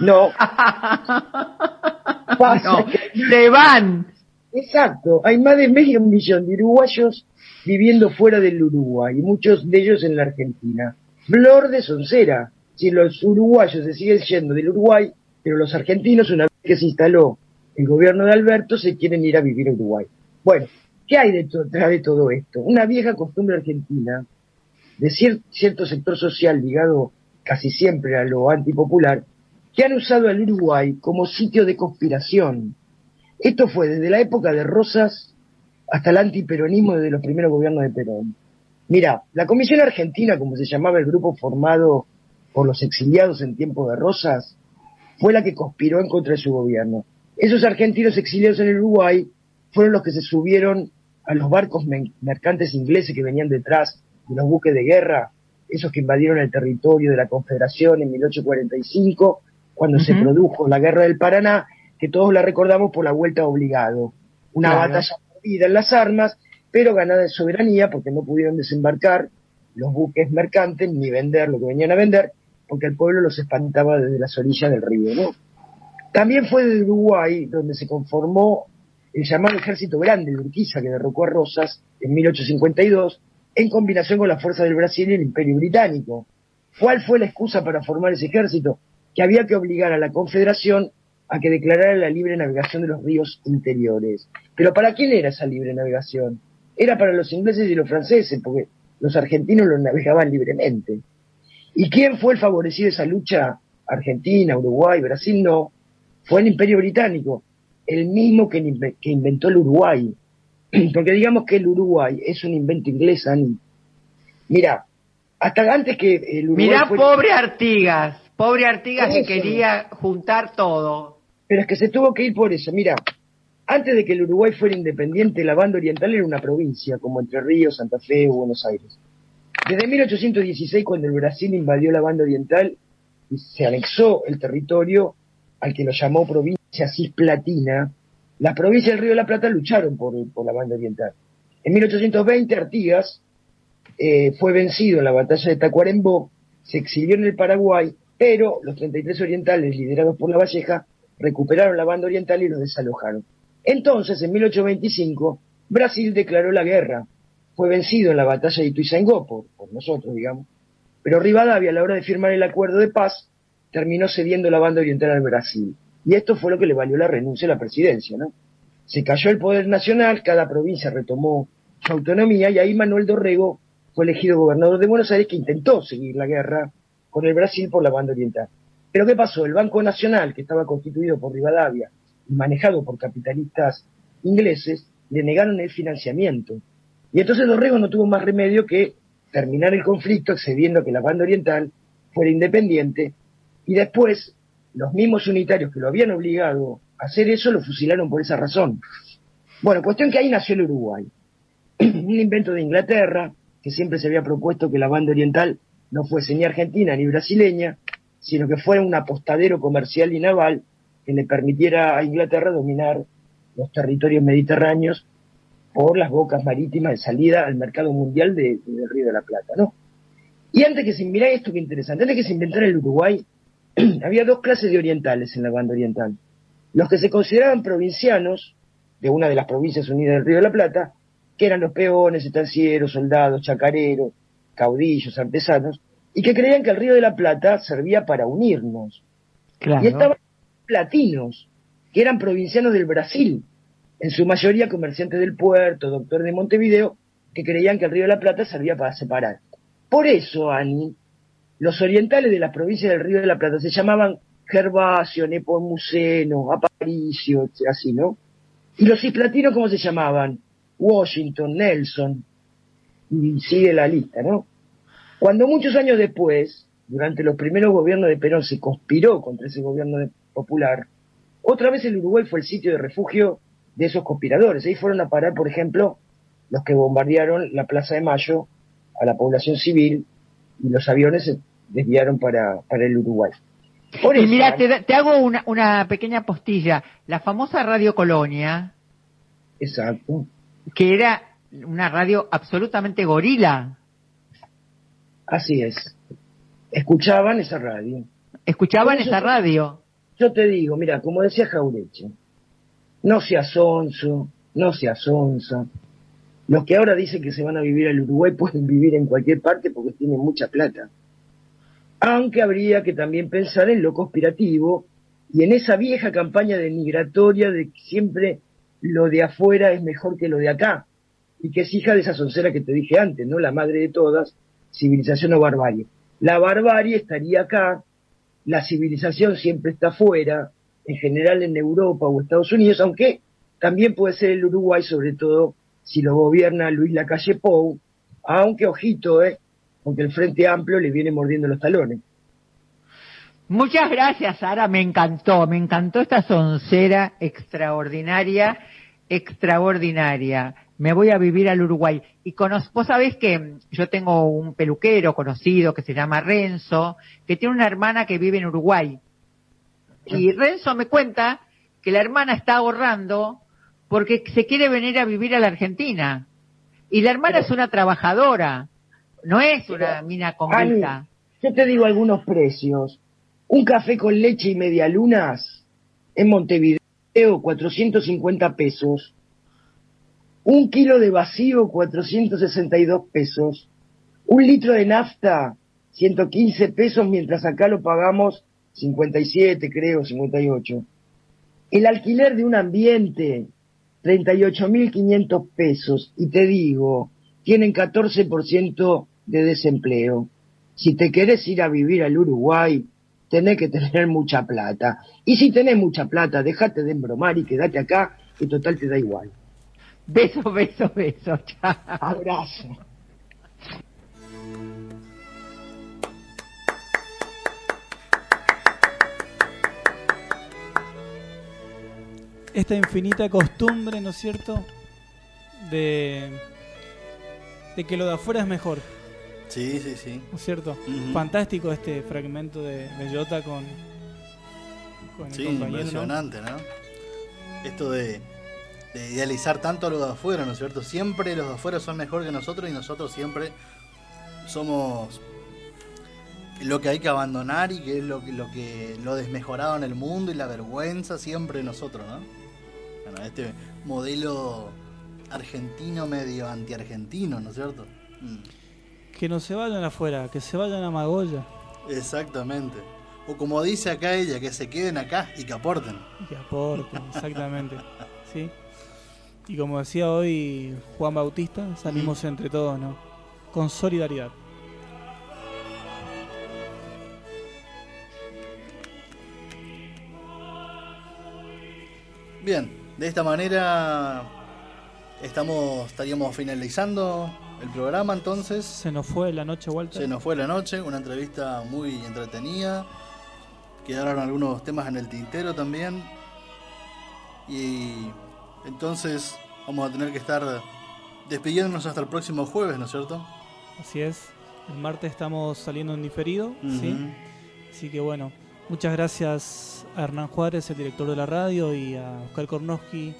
No. Pasa No, que... se van. Exacto, hay más de medio millón de uruguayos viviendo fuera del Uruguay, y muchos de ellos en la Argentina. Flor de Soncera, si los uruguayos se siguen yendo del Uruguay, pero los argentinos, una vez que se instaló el gobierno de Alberto, se quieren ir a vivir a Uruguay. Bueno, ¿qué hay detrás de todo esto? Una vieja costumbre argentina, de cierto sector social ligado casi siempre a lo antipopular, que han usado al Uruguay como sitio de conspiración. Esto fue desde la época de Rosas hasta el antiperonismo desde los primeros gobiernos de Perón. Mira, la Comisión Argentina, como se llamaba el grupo formado por los exiliados en tiempo de Rosas, fue la que conspiró en contra de su gobierno. Esos argentinos exiliados en el Uruguay fueron los que se subieron a los barcos mercantes ingleses que venían detrás de los buques de guerra, esos que invadieron el territorio de la Confederación en 1845, cuando se produjo la Guerra del Paraná, que todos la recordamos por la Vuelta Obligado. Una batalla perdida en las armas, pero ganada en soberanía, porque no pudieron desembarcar los buques mercantes ni vender lo que venían a vender, porque el pueblo los espantaba desde las orillas del río, ¿no? También fue de Uruguay donde se conformó el llamado Ejército Grande de Urquiza, que derrocó a Rosas en 1852, en combinación con las fuerzas del Brasil y el Imperio Británico. ¿Cuál fue la excusa para formar ese ejército? Que había que obligar a la Confederación a que declarara la libre navegación de los ríos interiores. ¿Pero para quién era esa libre navegación? Era para los ingleses y los franceses, porque los argentinos los navegaban libremente. ¿Y quién fue el favorecido de esa lucha? Argentina, Uruguay, Brasil, no. Fue el Imperio Británico, el mismo que inventó el Uruguay. Porque digamos que el Uruguay es un invento inglés, Ani. Mira, hasta antes que el Uruguay Mirá, fue... pobre Artigas que quería juntar todo. Pero es que se tuvo que ir por eso. Mira, antes de que el Uruguay fuera independiente, la banda oriental era una provincia, como Entre Ríos, Santa Fe o Buenos Aires. Desde 1816, cuando el Brasil invadió la banda oriental y se anexó el territorio al que lo llamó provincia cisplatina, las provincias del Río de la Plata lucharon por la banda oriental. En 1820, Artigas fue vencido en la batalla de Tacuarembó, se exilió en el Paraguay, pero los 33 orientales, liderados por La Valleja, recuperaron la banda oriental y los desalojaron. Entonces, en 1825, Brasil declaró la guerra. Fue vencido en la batalla de Ituzaingó, por nosotros, digamos. Pero Rivadavia, a la hora de firmar el acuerdo de paz, terminó cediendo la banda oriental al Brasil. Y esto fue lo que le valió la renuncia a la presidencia, ¿no? Se cayó el poder nacional, cada provincia retomó su autonomía, y ahí Manuel Dorrego fue elegido gobernador de Buenos Aires, que intentó seguir la guerra con el Brasil por la banda oriental. Pero ¿qué pasó? El Banco Nacional, que estaba constituido por Rivadavia y manejado por capitalistas ingleses, le negaron el financiamiento. Y entonces Dorrego no tuvo más remedio que terminar el conflicto, accediendo a que la banda oriental fuera independiente, y después los mismos unitarios que lo habían obligado a hacer eso lo fusilaron por esa razón. Bueno, cuestión que ahí nació el Uruguay. Un invento de Inglaterra, que siempre se había propuesto que la banda oriental no fuese ni argentina ni brasileña, sino que fuera un apostadero comercial y naval que le permitiera a Inglaterra dominar los territorios mediterráneos por las bocas marítimas de salida al mercado mundial del Río de la Plata, ¿no? Y antes que se, mirá esto que interesante, antes que se inventara el Uruguay, había dos clases de orientales en la banda oriental. Los que se consideraban provincianos, de una de las provincias unidas del Río de la Plata, que eran los peones, estancieros, soldados, chacareros, caudillos, artesanos, y que creían que el Río de la Plata servía para unirnos. Claro. Y estaban platinos, que eran provincianos del Brasil, en su mayoría comerciantes del puerto, doctores de Montevideo, que creían que el Río de la Plata servía para separar. Por eso, Ani, los orientales de las provincias del Río de la Plata se llamaban Gervasio, Nepomuceno, Aparicio, así, ¿no? Y los cisplatinos, ¿cómo se llamaban? Washington, Nelson, y sigue la lista, ¿no? Cuando muchos años después, durante los primeros gobiernos de Perón, se conspiró contra ese gobierno popular, otra vez el Uruguay fue el sitio de refugio de esos conspiradores. Ahí fueron a parar, por ejemplo, los que bombardearon la Plaza de Mayo a la población civil, y los aviones se desviaron para el Uruguay. Por eso, y mira, te hago una pequeña postilla. La famosa Radio Colonia. Exacto. Que era una radio absolutamente gorila. Así es. Escuchaban esa radio. Escuchaban esa radio. Yo te digo, mira, como decía Jauretche, no seas sonso, no seas sonsa. Los que ahora dicen que se van a vivir al Uruguay pueden vivir en cualquier parte porque tienen mucha plata. Aunque habría que también pensar en lo conspirativo y en esa vieja campaña denigratoria de que siempre lo de afuera es mejor que lo de acá, y que es hija de esa soncera que te dije antes, ¿no? La madre de todas, civilización o barbarie. La barbarie estaría acá, la civilización siempre está afuera, en general en Europa o Estados Unidos, aunque también puede ser el Uruguay, sobre todo si lo gobierna Luis Lacalle Pou, aunque ojito, porque el Frente Amplio le viene mordiendo los talones. Muchas gracias, Sara, me encantó esta soncera extraordinaria. Me voy a vivir al Uruguay. Y vos sabés que yo tengo un peluquero conocido que se llama Renzo, que tiene una hermana que vive en Uruguay. Y Renzo me cuenta que la hermana está ahorrando porque se quiere venir a vivir a la Argentina. Y la hermana es una trabajadora, no es una mina con guita. Yo te digo algunos precios. Un café con leche y medialunas en Montevideo, 450 pesos. Un kilo de vacío, 462 pesos. Un litro de nafta, 115 pesos, mientras acá lo pagamos 57, creo, 58. El alquiler de un ambiente, 38.500 pesos. Y te digo, tienen 14% de desempleo. Si te querés ir a vivir al Uruguay, tenés que tener mucha plata. Y si tenés mucha plata, dejate de embromar y quédate acá, que total te da igual. Beso. Chao. Abrazo. Esta infinita costumbre, ¿no es cierto?, de que lo de afuera es mejor. Sí. ¿No es cierto? Fantástico este fragmento de Bellota con el compañero, impresionante, ¿no? Esto de idealizar tanto a los de afuera, ¿no es cierto? Siempre los de afuera son mejor que nosotros y nosotros siempre somos lo que hay que abandonar y que es lo desmejorado en el mundo y la vergüenza siempre nosotros, ¿no? Bueno, este modelo argentino medio antiargentino, ¿no es cierto? Que no se vayan afuera, que se vayan a Magoya. Exactamente. O como dice acá ella, que se queden acá y que aporten. Exactamente. ¿Sí? Y como decía hoy Juan Bautista, salimos entre todos, ¿no? Con solidaridad. Bien, de esta manera estaríamos finalizando el programa entonces. Se nos fue la noche, Walter. Se nos fue la noche, una entrevista muy entretenida. Quedaron algunos temas en el tintero también. Y entonces vamos a tener que estar despidiéndonos hasta el próximo jueves, ¿no es cierto? Así es. El martes estamos saliendo en diferido, ¿sí? Así que bueno, muchas gracias a Hernán Juárez, el director de la radio, y a Oscar Kornowski,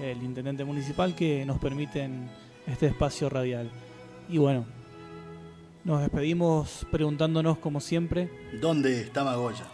el intendente municipal, que nos permiten este espacio radial. Y bueno, nos despedimos preguntándonos como siempre, ¿dónde está Magoya?